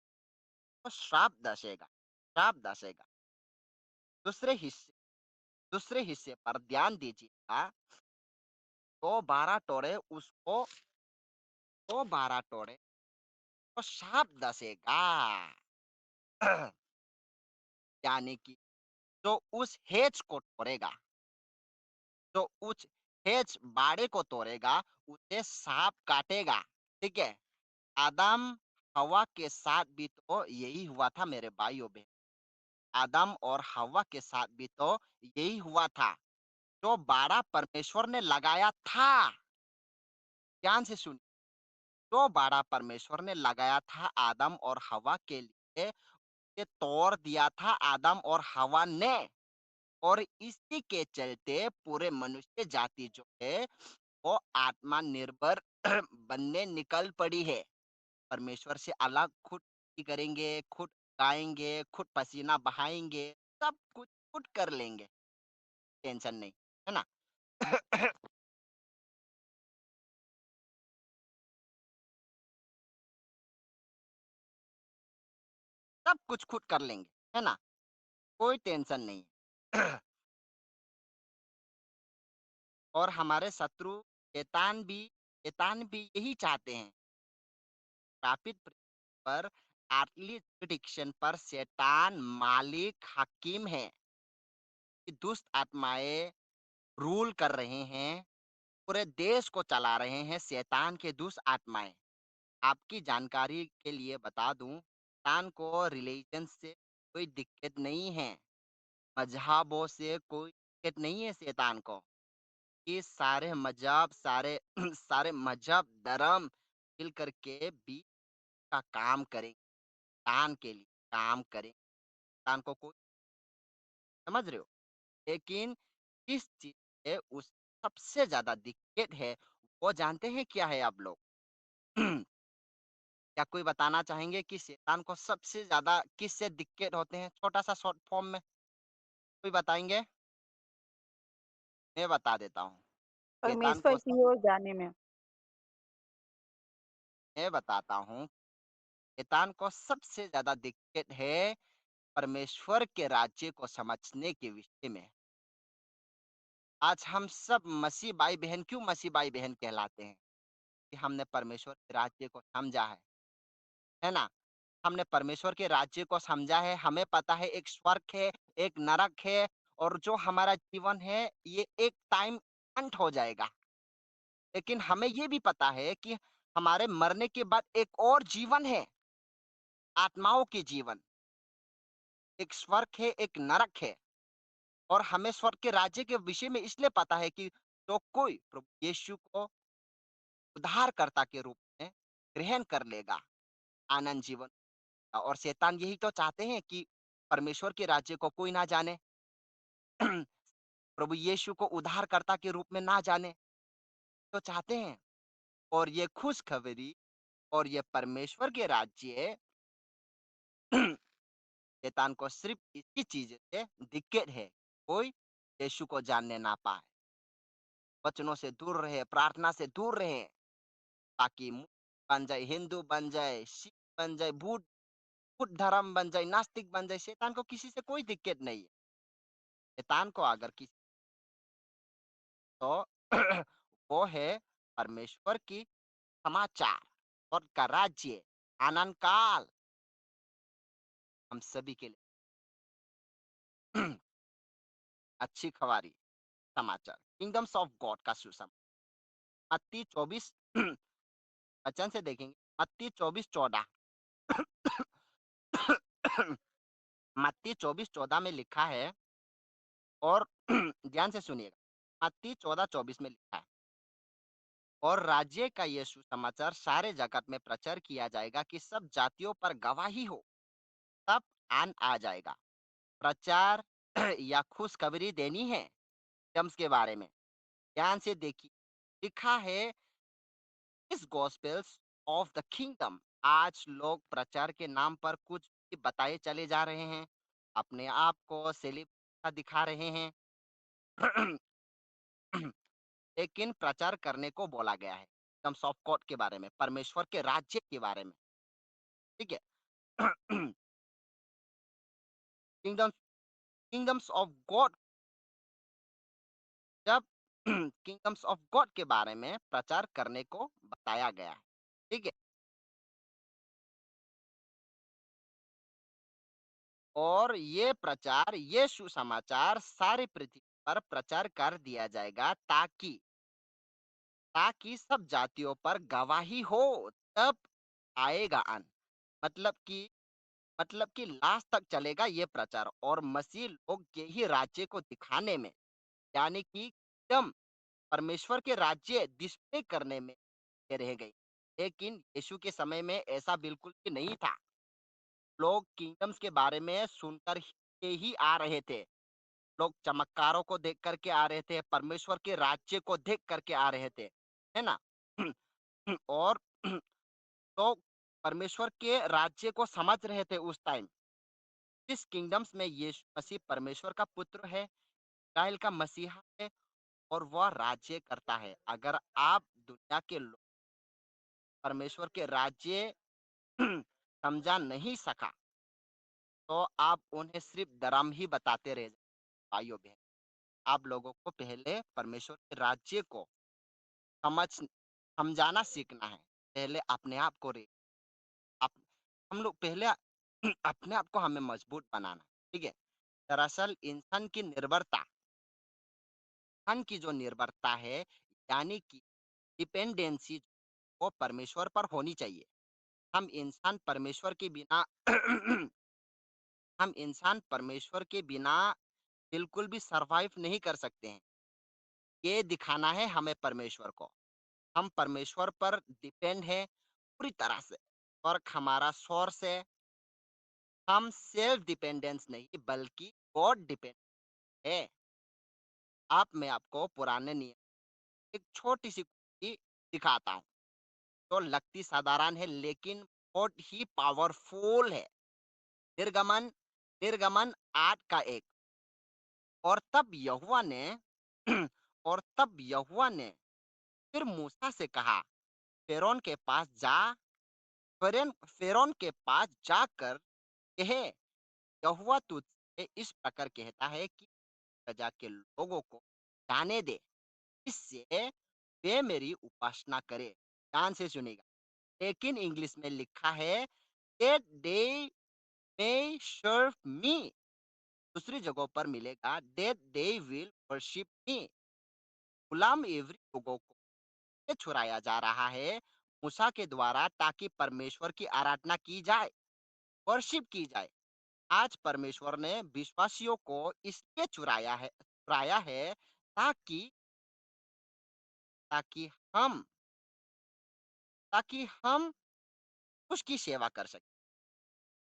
वो श्राप दसेगा। दूसरे हिस्से पर ध्यान दीजिएगा। तो 12 टोरे उसको तो 12 टोरे वो श्राप दसेगा। यानी कि जो उस हेज को तोड़ेगा, जो उस हेज बाड़े को तोड़ेगा, उसे सांप काटेगा। ठीक है। आदम हवा के साथ भी तो यही हुआ था मेरे भाइयों बहन। आदम और हवा के साथ भी तो यही हुआ था। जो बाड़ा परमेश्वर ने लगाया था, ध्यान से सुनिए, जो बाड़ा परमेश्वर ने लगाया था आदम और हवा के लिए, ये तोड़ दिया था आदम और हवा ने। और इसी के चलते पूरे मनुष्य जाति जो है वो आत्मा निर्भर बनने निकल पड़ी है। परमेश्वर से अलग खुद ही करेंगे, खुद गाएंगे, खुद पसीना बहाएंगे, सब कुछ खुद कर लेंगे, टेंशन नहीं, है ना। सब कुछ खुद कर लेंगे, है ना, कोई टेंशन नहीं है। और हमारे शत्रु शैतान भी यही चाहते हैं। स्थापित पर आर्टली प्रिडिक्शन पर शैतान मालिक हकीम है कि दुष्ट आत्माएं रूल कर रहे हैं, पूरे देश को चला रहे हैं शैतान के दुष्ट आत्माएं। आपकी जानकारी के लिए बता दूं, शैतान को रिलीजन से कोई दिक्कत नहीं है, मजहबों से कोई दिक्कत नहीं है शैतान को। कि सारे मजहब सारे सारे मजहब धर्म मिल करके भी का काम करें, दान के लिए काम करें, दान को कोई, समझ रहे हो। लेकिन किस चीज से उस सबसे ज्यादा दिक्कत है, वो जानते हैं क्या है आप लोग? क्या कोई बताना चाहेंगे कि शैतान को सबसे ज्यादा किससे दिक्कत होते हैं? छोटा सा शॉर्ट फॉर्म में कोई बताएंगे? मैं बता देता हूँ। शैतान परमेश्वर को की ओर जाने में। मैं बताता हूँ। शैतान को सबसे ज्यादा दिक्कत है परमेश्वर के राज्य को समझने के विषय में। आज हम सब मसीह भाई बहन क्यों मसीह भाई बहन कहलाते हैं? कि हमने परमेश्वर के राज्य को समझा है ना। हमने परमेश्वर के राज्य को समझा है, हमें पता है एक स्वर्ग है, एक नरक है, और जो हमारा जीवन है ये एक टाइम अंत हो जाएगा। लेकिन हमें ये भी पता है कि हमारे मरने के बाद एक और जीवन है, आत्माओं के जीवन। एक स्वर्ग है, एक नरक है। और हमें स्वर्ग के राज्य के विषय में इसलिए पता है कि जो कोई प्रभु यीशु को उद्धारकर्ता के रूप में ग्रहण कर लेगा, आनंद जीवन। और शैतान यही तो चाहते हैं कि परमेश्वर के राज्य को कोई ना जाने, प्रभु यीशु को उद्धारकर्ता के रूप में ना जाने, तो चाहते हैं। और ये खुशखबरी और ये परमेश्वर के राज्य शैतान को सिर्फ इसी चीज से दिक्कत है, कोई यीशु को जानने ना पाए, वचनों से दूर रहे, प्रार्थना से दूर रहे, ताकि बन जाए, हिंदू बन जाए, सिख बन जाए, बुद्ध बुद्ध धर्म बन जाए, नास्तिक बन जाए, शैतान को किसी से कोई दिक्कत नहीं है। शैतान को अगर किसी तो वो है परमेश्वर की समाचार और का राज्य, आनंद काल हम सभी के लिए अच्छी खबरी समाचार, किंगडम्स ऑफ गॉड का सुसमाचार। मत्ती 24 वचन से देखेंगे, मत्ती 24:14। मत्ती 24:14 में लिखा है, और ध्यान से सुनिएगा, मत्ती 14:24 में लिखा है, और राज्य का ये सुसमाचार सारे जगत में प्रचार किया जाएगा कि सब जातियों पर गवाही हो, तब आन आ जाएगा। प्रचार या खुशखबरी देनी है जम्स के बारे में। ध्यान से देखिए, लिखा है इस गॉस्पेल्स ऑफ द किंगडम। आज लोग प्रचार के नाम पर कुछ भी बताए चले जा रहे हैं, अपने आप को सेलिब्रिटी दिखा रहे हैं। लेकिन प्रचार करने को बोला गया है किंगडम्स ऑफ गॉड के बारे में, परमेश्वर के राज्य के बारे में। ठीक है। किंगडम्स किंगडम्स ऑफ गॉड, जब किंगडम्स ऑफ गॉड के बारे में प्रचार करने को बताया गया है। ठीक है। और ये प्रचार, ये सुसमाचार सारी पृथ्वी पर प्रचार कर दिया जाएगा, ताकि ताकि सब जातियों पर गवाही हो, तब आएगा अंत। मतलब कि लास्ट तक चलेगा ये प्रचार, और मसीह लोग के ही राज्य को दिखाने में, यानी कि एकदम परमेश्वर के राज्य डिस्प्ले करने में ये रह गई। लेकिन यीशु के समय में ऐसा बिल्कुल भी नहीं था। लोग किंगडम्स के बारे में सुनकर के ही आ रहे थे, लोग चमत्कारों को देख करके आ रहे थे, परमेश्वर के राज्य को देख करके आ रहे थे, है ना? और लोग परमेश्वर के राज्य को समझ रहे थे उस टाइम। इस किंगडम्स में यीशु मसीह परमेश्वर का पुत्र है, इस्राएल का मसीहा है, और वह राज्य करता है। अगर आप दुनिया के लोग परमेश्वर के राज्य समझा नहीं सका, तो आप उन्हें सिर्फ धर्म ही बताते रह जाए। भाइयों बहन, आप लोगों को पहले परमेश्वर के राज्य को समझ समझाना सीखना है। पहले अपने आप को आप हम लोग पहले अपने आप को हमें मजबूत बनाना है। ठीक है। दरअसल इंसान की जो निर्भरता है, यानी कि डिपेंडेंसी, वो परमेश्वर पर होनी चाहिए। हम इंसान परमेश्वर के बिना हम इंसान परमेश्वर के बिना बिल्कुल भी सरवाइव नहीं कर सकते हैं। ये दिखाना है हमें परमेश्वर को। हम परमेश्वर पर डिपेंड है पूरी तरह से, और हमारा सोर्स है। हम सेल्फ डिपेंडेंस नहीं, बल्कि गॉड डिपेंड है। आप मैं आपको पुराने नियम एक छोटी सी कुंजी दिखाता हूँ, जो लगती साधारण है लेकिन बहुत ही पावरफुल है। निर्गमन निर्गमन 8 का 1। और तब यहोवा ने और तब यहोवा ने फिर मूसा से कहा, फेरोन के पास जा, फेरोन के पास जाकर कहे, यहोवा तुझसे इस प्रकार कहता है कि प्रजा के लोगों को जाने दे, इससे वे मेरी उपासना करे। ध्यान से सुनेगा, लेकिन इंग्लिश में लिखा है that they may serve me। दूसरी जगहों पर मिलेगा that they will worship me। गुलाम इब्री लोगों को ये छुड़ाया जा रहा है मूसा के द्वारा, ताकि परमेश्वर की आराधना की जाए, वर्शिप की जाए। आज परमेश्वर ने विश्वासियों को इसलिए छुड़ाया है, ताकि ताकि हम ताकि हम उसकी सेवा कर सके,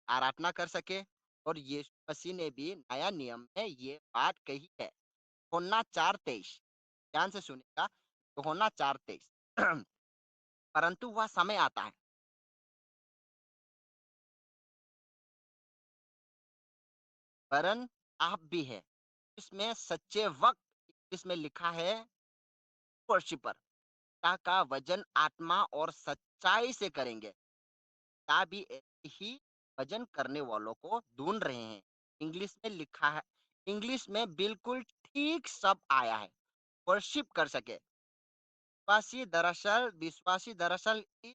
आराधना कर सके। और यीशु मसीह ने भी नया नियम में ये बात कही है, यूहन्ना 4:23। ध्यान से सुनिएगा, यूहन्ना 4:23। परंतु वह समय आता है, वरन आप भी है, इसमें सच्चे वक्त इसमें लिखा है वर्शिपर का वजन आत्मा और सच्चाई से करेंगे। पिता भी ऐसे ही भजन करने वालों को ढूंढ रहे हैं। इंग्लिश में लिखा है, इंग्लिश में बिल्कुल ठीक शब्द आया है, वर्शिप कर सके। विश्वासी दरअसल इस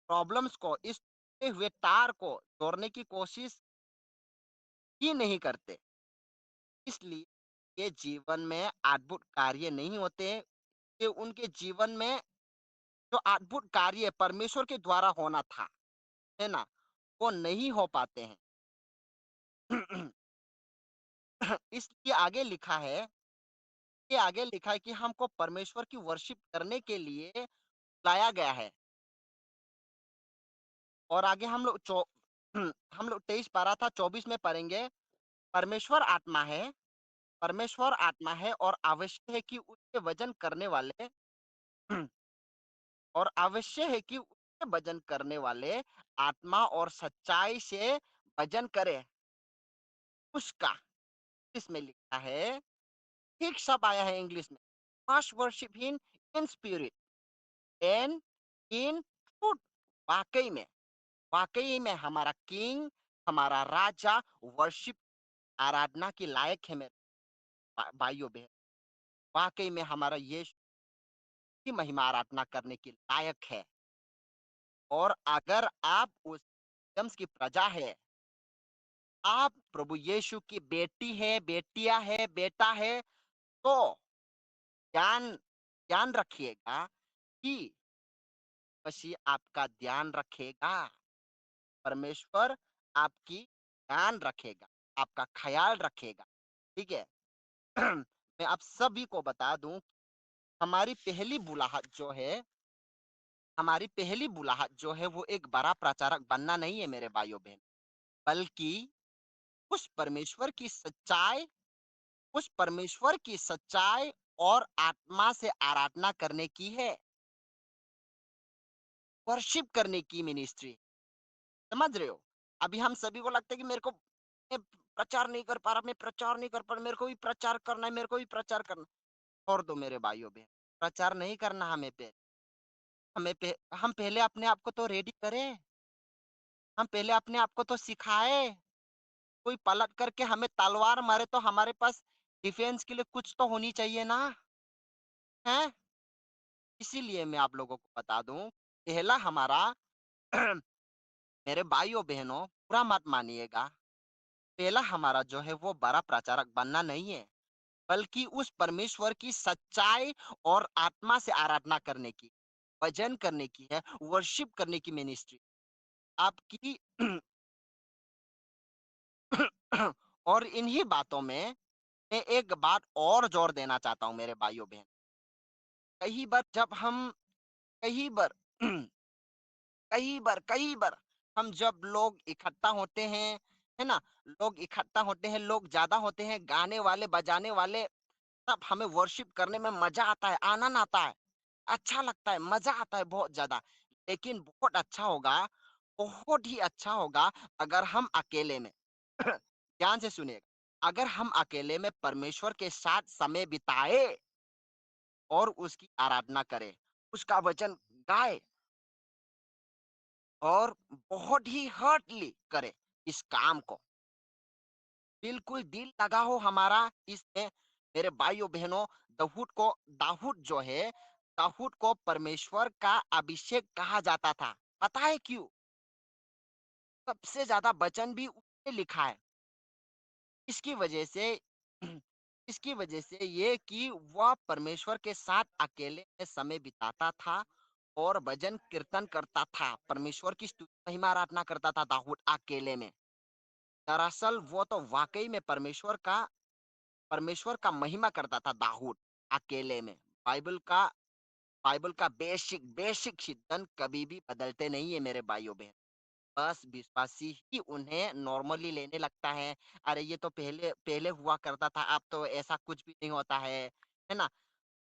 प्रॉब्लम्स को, इस टूटे हुए तार को तोड़ने की कोशिश ही नहीं करते। इसलिए ये जीवन में अद्भुत कार्य नहीं होते, ये उनके जीवन में जो अद्भुत कार्य परमेश्वर के द्वारा होना था, है ना, वो नहीं हो पाते हैं। इसलिए आगे लिखा है, ये आगे लिखा है कि हमको परमेश्वर की वर्शिप करने के लिए लाया गया है। और आगे हम लोग हम लोग 23 पारा था, 24 में पढ़ेंगे। परमेश्वर आत्मा है, परमेश्वर आत्मा है और आवश्यक है कि उसके वजन करने वाले और आवश्यक है कि उसके भजन करने वाले आत्मा और सच्चाई से भजन करे उसका। इसमें लिखा है, ठीक शब्द आया है इंग्लिश में, must worship him in spirit and in truth. वाकई में, वाकई में हमारा किंग, हमारा राजा वर्शिप, आराधना के लायक है। मेरे भाइयों बहन, वाकई में हमारा यीशु की महिमा आराधना करने के लायक है। और अगर आप उस जम्स की प्रजा है, आप प्रभु यीशु की बेटी है, बेटिया है, बेटा है, तो ध्यान ध्यान रखिएगा कि मसीह आपका ध्यान रखेगा, परमेश्वर आपकी ध्यान रखेगा, आपका ख्याल रखेगा। ठीक है। मैं आप सभी को बता दूं, हमारी पहली बुलाहट जो है, हमारी पहली बुलाहट जो है वो एक बड़ा प्रचारक बनना नहीं है मेरे भाइयों बहन, बल्कि उस परमेश्वर की सच्चाई, उस परमेश्वर की सच्चाई और आत्मा से आराधना करने की है, वर्शिप करने की मिनिस्ट्री। समझ रहे हो? अभी हम सभी को लगता है कि मेरे को, मैं प्रचार नहीं कर पा रहा, मैं प्रचार नहीं कर पा रहा, मेरे को भी प्रचार करना है, मेरे को भी प्रचार करना है। छोड़ दो मेरे भाइयों बहन, प्रचार नहीं करना हमें हम पहले अपने आप को तो रेडी करें, हम पहले अपने आप को तो सिखाए। कोई पलट करके हमें तलवार मारे तो हमारे पास डिफेंस के लिए कुछ तो होनी चाहिए ना, है? इसीलिए मैं आप लोगों को बता दूं, पहला हमारा मेरे भाइयों बहनों, बुरा मत मानिएगा, पहला हमारा जो है वो बड़ा प्रचारक बनना नहीं है, बल्कि उस परमेश्वर की सच्चाई और आत्मा से आराधना करने की, भजन करने की है, वर्शिप करने की मिनिस्ट्री आपकी। और इन्हीं बातों में मैं एक बात और जोर देना चाहता हूं मेरे भाइयों बहन। कई बार जब हम, कई बार कई बार हम जब लोग इकट्ठा होते हैं, है ना, लोग इकट्ठा होते हैं, लोग ज्यादा होते हैं, गाने वाले बजाने वाले, तब हमें वर्शिप करने में मजा आता है, आनंद आता है, अच्छा लगता है, मजा आता है बहुत ज्यादा। लेकिन बहुत अच्छा होगा, बहुत ही अच्छा होगा अगर हम अकेले में ध्यान से सुनिएगा, अगर हम अकेले में परमेश्वर के साथ समय बिताए और उसकी आराधना करें, उसका वचन गाए और बहुत ही हार्टली करे इस काम को, बिल्कुल दिल लगा हो हमारा इसमें। मेरे भाइयों बहनों, दाऊद को, दाऊद जो है, दाऊद को परमेश्वर का अभिषेक कहा जाता था। पता है क्यों? सबसे ज्यादा वचन भी उसने लिखा है। इसकी वजह से इसकी वजह से ये कि वह परमेश्वर के साथ अकेले में समय बिताता था और भजन कीर्तन करता था, परमेश्वर की स्तुति महिमा आराधना करता था दाऊद अकेले में। दरअसल वो तो वाकई में परमेश्वर का महिमा करता था दाऊद अकेले में। बाइबल का बेसिक बेसिक सिद्धांत कभी भी बदलते नहीं है मेरे भाइयों बहन। बस विश्वासी ही उन्हें नॉर्मली लेने लगता है। अरे ये तो पहले पहले हुआ करता था, अब तो ऐसा कुछ भी नहीं होता है ना?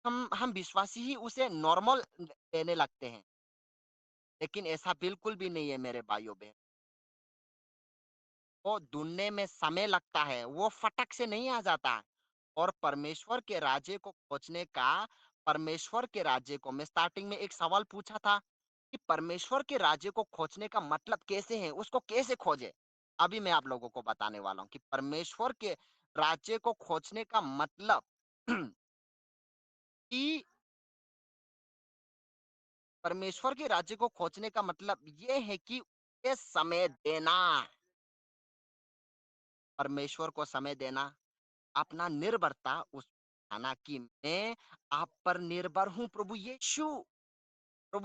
हम विश्वासी ही उसे नॉर्मल लेने लगते हैं, लेकिन ऐसा बिल्कुल भी नहीं है मेरे भाइयों बहन। वो ढूंढने में समय लगता है, वो फटक से नहीं आ जाता। और परमेश्वर के राज्य को खोजने का परमेश्वर के राज्य को मैं स्टार्टिंग में एक सवाल पूछा था कि परमेश्वर के राज्य को खोजने का मतलब कैसे है, उसको कैसे खोजे? अभी मैं आप लोगों को बताने वाला हूँ कि परमेश्वर के राज्य को खोजने का मतलब कि परमेश्वर के राज्य को खोजने का मतलब ये है कि ये समय देना, परमेश्वर को समय देना, अपना निर्भरता उस खाना कि मैं आप पर निर्भर हूँ प्रभु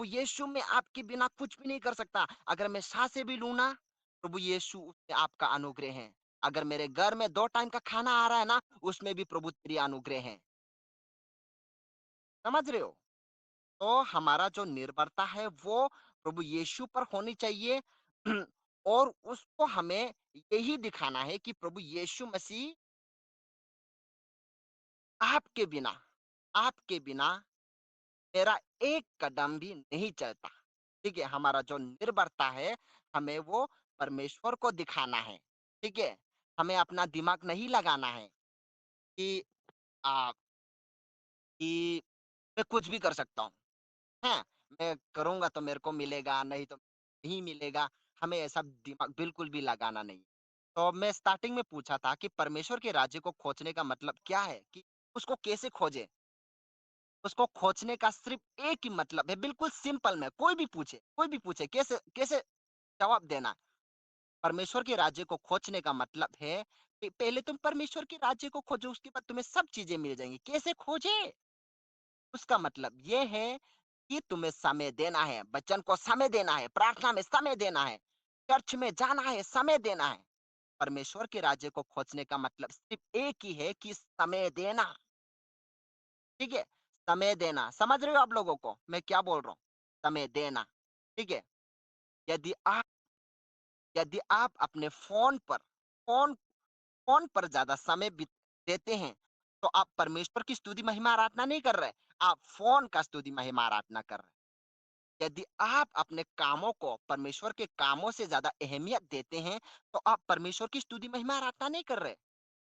यीशु मैं आपके बिना कुछ भी नहीं कर सकता। अगर मैं सांसें भी लूँ ना, प्रभु यीशु उसमें आपका अनुग्रह है। अगर मेरे घर में 2 टाइम का खाना आ रहा है ना, उसमें भी प्रभु तेरी अनुग्रह है। समझ रहे हो? तो हमारा जो निर्भरता है वो प्रभु यीशु पर होनी चाहिए और उसको हमें यही दिखाना है कि प्रभु यीशु मसीह आपके बिना आपके बिना मेरा एक कदम भी नहीं चलता। ठीक है? हमारा जो निर्भरता है, हमें वो परमेश्वर को दिखाना है। ठीक है? हमें अपना दिमाग नहीं लगाना है कि आ, कि मैं कुछ भी कर सकता हूँ। हैं? मैं करूँगा तो मेरे को मिलेगा, नहीं तो नहीं मिलेगा। हमें ऐसा दिमाग बिल्कुल भी लगाना नहीं। तो मैं स्टार्टिंग में पूछा था कि परमेश्वर के राज्य को खोजने का मतलब क्या है? कि उसको कैसे खोजें? उसको खोजने का सिर्फ़ एक ही मतलब है, बिल्कुल सिंपल में, कोई भी पूछे कैसे कैसे जवाब देना। परमेश्वर के राज्य को खोजने का मतलब है कि पहले तुम परमेश्वर के राज्य को खोजो, उसके बाद तुम्हें सब चीज़ें मिल जाएँगी। कैसे खोजें? उसका मतलब ये है कि तुम्हें समय देना है, वचन को समय देना है, प्रार्थना में समय देना है, चर्च में जाना है, समय देना है। परमेश्वर के राज्य को खोजने का मतलब सिर्फ़ एक ही है कि समय देना, ठीक है? समय देना, समझ रहे हो आप लोगों को मैं क्या बोल रहा हूँ? समय देना, ठीक है? यदि आप यदि आप अपने फ़ोन फ़ोन पर ज़्यादा समय देते हैं, तो आप परमेश्वर की स्तुति महिमा आराधना नहीं कर रहे, आप फ़ोन का स्तुति महिमा आराधना कर रहे हैं। यदि आप अपने कामों को परमेश्वर के कामों से ज़्यादा अहमियत देते हैं, तो आप परमेश्वर की स्तुति महिमा आराधना नहीं कर रहे।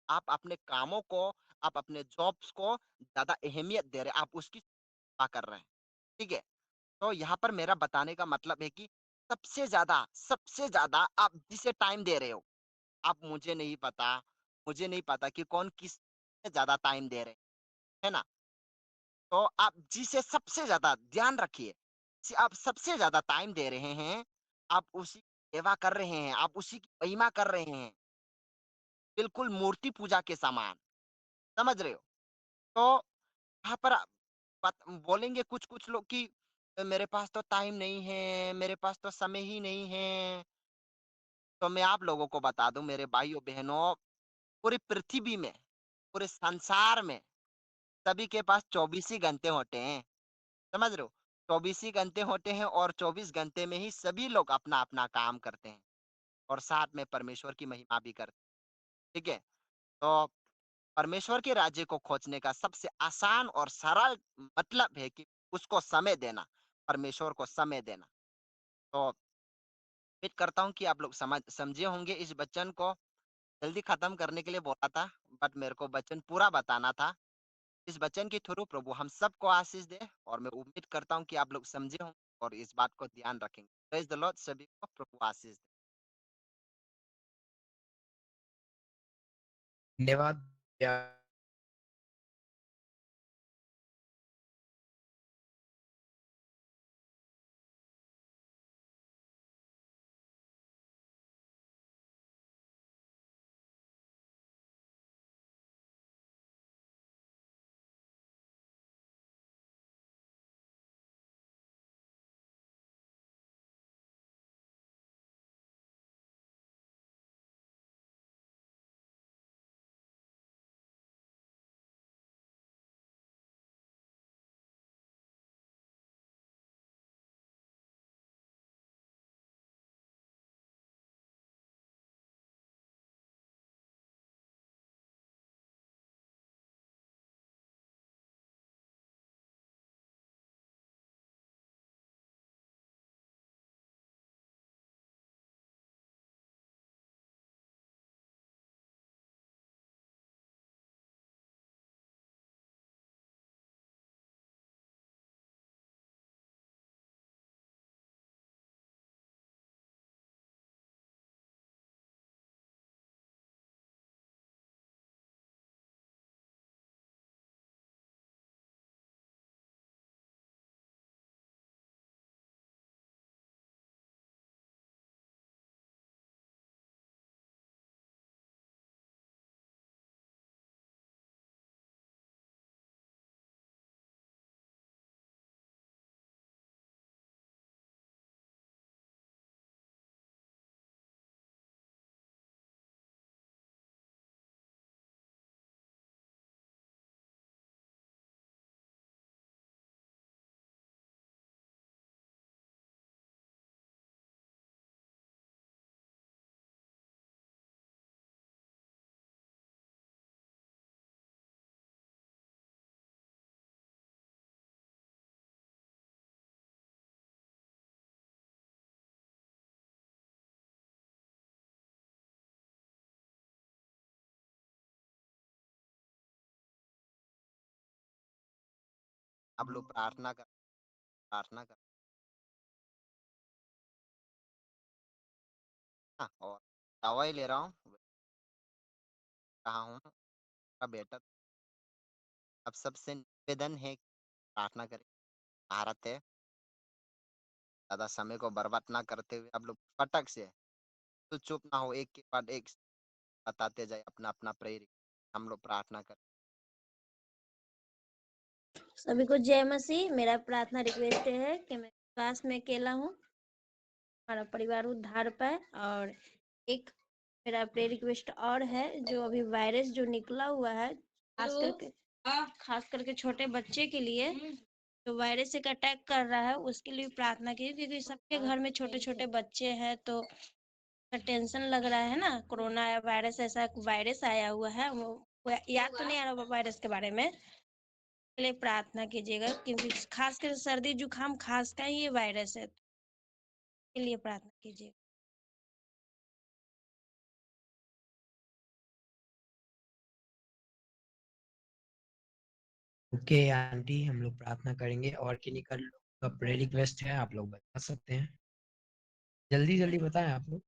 आप अपने कामों को, आप अपने जॉब्स को ज़्यादा अहमियत दे रहे हैं, आप उसकी सेवा कर रहे हैं, ठीक है? तो यहाँ पर मेरा बताने का मतलब है कि सबसे ज़्यादा आप जिसे टाइम दे रहे हो, आप मुझे नहीं पता कि कौन किस ज़्यादा टाइम दे रहे हैं, है ना? तो आप जिसे सबसे ज़्यादा ध्यान रखिए, जिसे आप सबसे ज़्यादा टाइम दे रहे हैं, आप उसी की सेवा कर रहे हैं, आप उसी की महिमा कर रहे हैं, बिल्कुल मूर्ति पूजा के समान, समझ रहे हो? तो यहाँ पर बोलेंगे कुछ-कुछ लोग कि मेरे पास तो टाइम नहीं है, मेरे पास तो समय ही नहीं है। तो मैं आप लोगों को बता दूँ मेरे भाइयों-बहनों, पूरी पृथ्वी में, पूरे संसार में सभी के पास 24 ही घंटे होते हैं, समझ रहे हो? 24 ही घंटे होते हैं और 24 घंटे में ही सभी लोग अपना-अपना काम करते हैं और साथ में परमेश्वर की महिमा भी करते हैं, ठीक है? तो परमेश्वर के राज्य को खोजने का सबसे आसान और सरल मतलब है कि उसको समय देना, परमेश्वर को समय देना। तो उम्मीद करता हूँ कि आप लोग समझे होंगे इस वचन को। जल्दी खत्म करने के लिए बोला था, बट मेरे को वचन पूरा बताना था। इस वचन के थ्रू प्रभु हम सबको आशीष दे और मैं उम्मीद करता हूँ कि आप लोग समझे होंगे और इस बात को ध्यान रखेंगे। प्रेज़ द लॉर्ड, सभी को प्रभु आशीष दे। धन्यवाद भैया। आप लोग प्रार्थना कर ना, और दवाई ले रहा हूँ थोड़ा बेटर। अब सबसे निवेदन है कि प्रार्थना करें। भारत है, ज़्यादा समय को बर्बाद ना करते हुए आप लोग फटक से तो चुप ना हो, एक के बाद एक बताते जाए अपना प्रेयर। हम लोग प्रार्थना करें। सभी को जय मसीह। मेरा प्रार्थना रिक्वेस्ट है कि मैं विश्वास में अकेला हूँ, हमारा परिवार उद्धार पाए। और एक मेरा प्रे रिक्वेस्ट और है, जो अभी वायरस जो निकला हुआ है, खास करके छोटे बच्चे के लिए जो वायरस एक अटैक कर रहा है, उसके लिए प्रार्थना कीजिए, क्योंकि सबके घर में छोटे छोटे बच्चे हैं। तो टेंशन लग रहा है ना, कोरोना वायरस ऐसा वायरस आया हुआ है, वो याद तो नहीं आ रहा वायरस के बारे में। के लिए प्रार्थना कीजिएगा, क्योंकि खासकर सर्दी जुकाम खास का ही ये वायरस है, के लिए प्रार्थना कीजिए। ओके आंटी, हम लोग प्रार्थना करेंगे। और किन्हीं का लोग का प्रे रिक्वेस्ट है, आप लोग बता सकते हैं। जल्दी जल्दी बताएं आप लोग।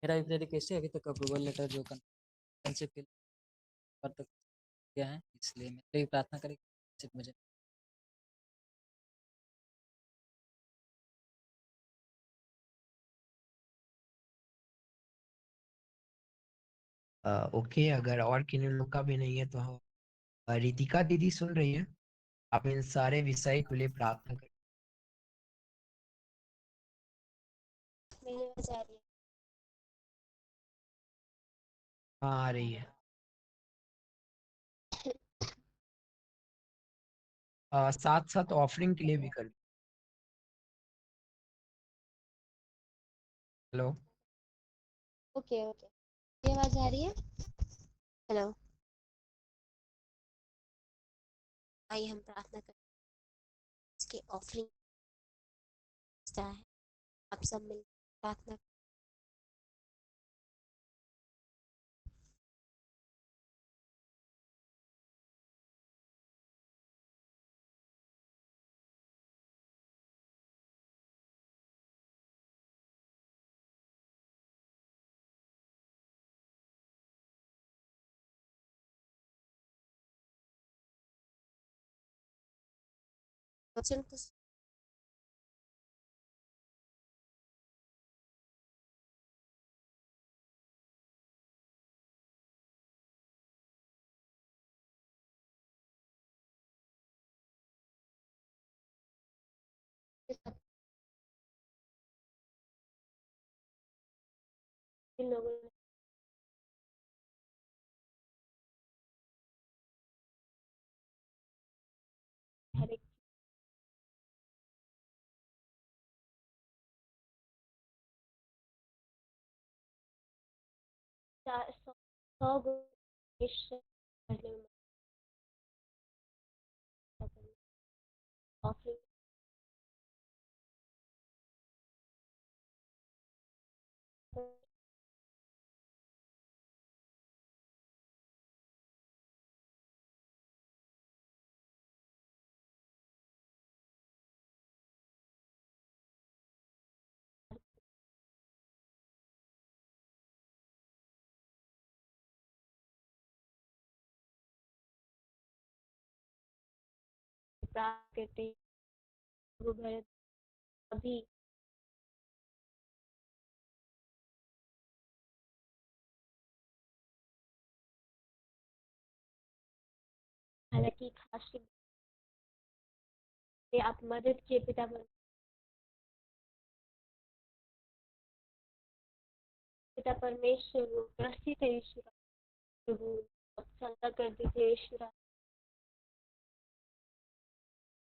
मेरा भी रिक्वेस्ट है, अभी तक अप्रूवल लेटर जो कंसेप्ट के पर तक किया है, इसलिए मैं भी प्रार्थना करें सिर्फ मुझे। ओके, अगर और किन्हीं लोग का भी नहीं है तो हम रितिका दीदी सुन रही है, आप इन सारे विषय के लिए प्रार्थना करें। मेरी आवाज आ रही है? हाँ, आ रही है। साथ साथ ऑफरिंग के लिए भी कर। हेलो। ओके ओके, मेरी आवाज आ रही है? हेलो, आइए हम प्रार्थना करें। इसकी ऑफरिंग है, आप सब मिल प्रार्थना। वचन को इन लोगों ने हर एक सौ गुण ऑफरिंग प्राप्त करते हैं। वो भरत अभी हालांकि खास से आप मदद किए पिता परमेश्वर वो ग्रसित है ईश्वर प्रभु, आप क्षमता कर दीजिए ईश्वर,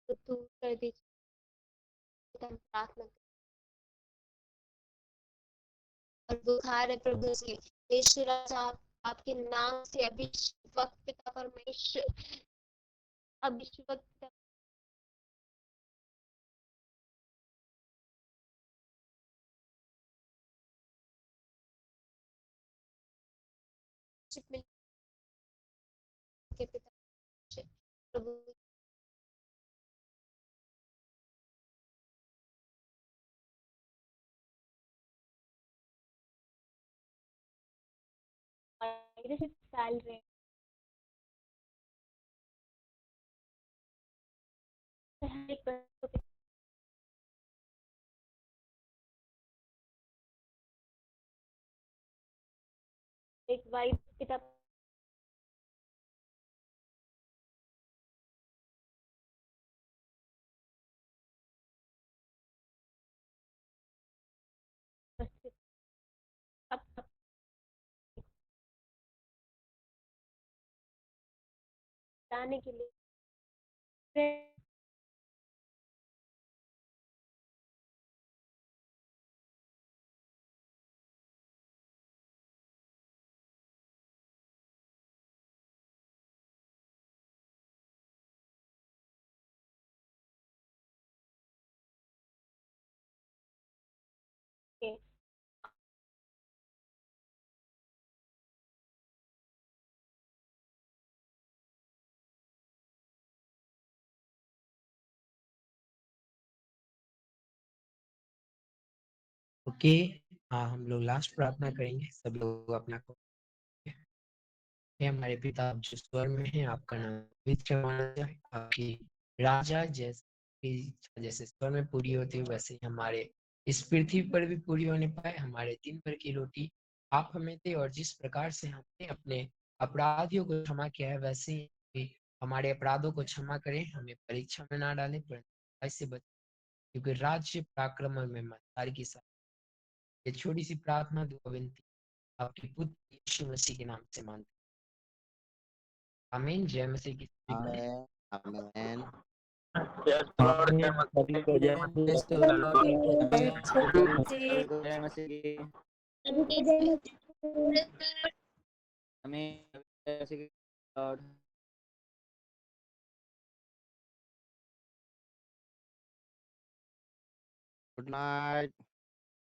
तो दूर कर दीजिए। हम प्रार्थना करें। और बुखार है प्रभु जी, ईश्वर आप आपके नाम से अभी वक्त पिता परमेश्वर, अभी वक्त लीडरशिप मिली के पिता से प्रभु लीडरशिप स्टाइल रहे हर एक बच्चों के एक वाइफ पिता उपस्थित अब लाने के लिए के ओके, हम लोग लास्ट प्रार्थना करेंगे। सब लोग अपना हे हमारे पिता आप जो स्वर्ग में हैं, आपका नाम पवित्र माना जाए, आपकी राजा जैसे इच्छा जैसे स्वर्ग में पूरी होती है, वैसे ही हमारे इस पृथ्वी पर भी पूरी होने पाए। हमारे दिन भर की रोटी आप हमें दे, और जिस प्रकार से हमने अपने अपराधियों को क्षमा किया है, वैसे ही हमारे अपराधों को क्षमा करें। हमें परीक्षा में ना डालें, पर बुराई से बचाएं, क्योंकि राज्य पराक्रम और महिमा तारी की साथ। ये छोटी सी प्रार्थना दुआ विनती आपके पुत्र यीशु मसीह के नाम से मांगते हैं। आमीन। जय मसीह की। आमेन आमेन। Praise the Lord, everyone. जय मसीह की। हमें जय मसीह की लॉर्ड। Good night.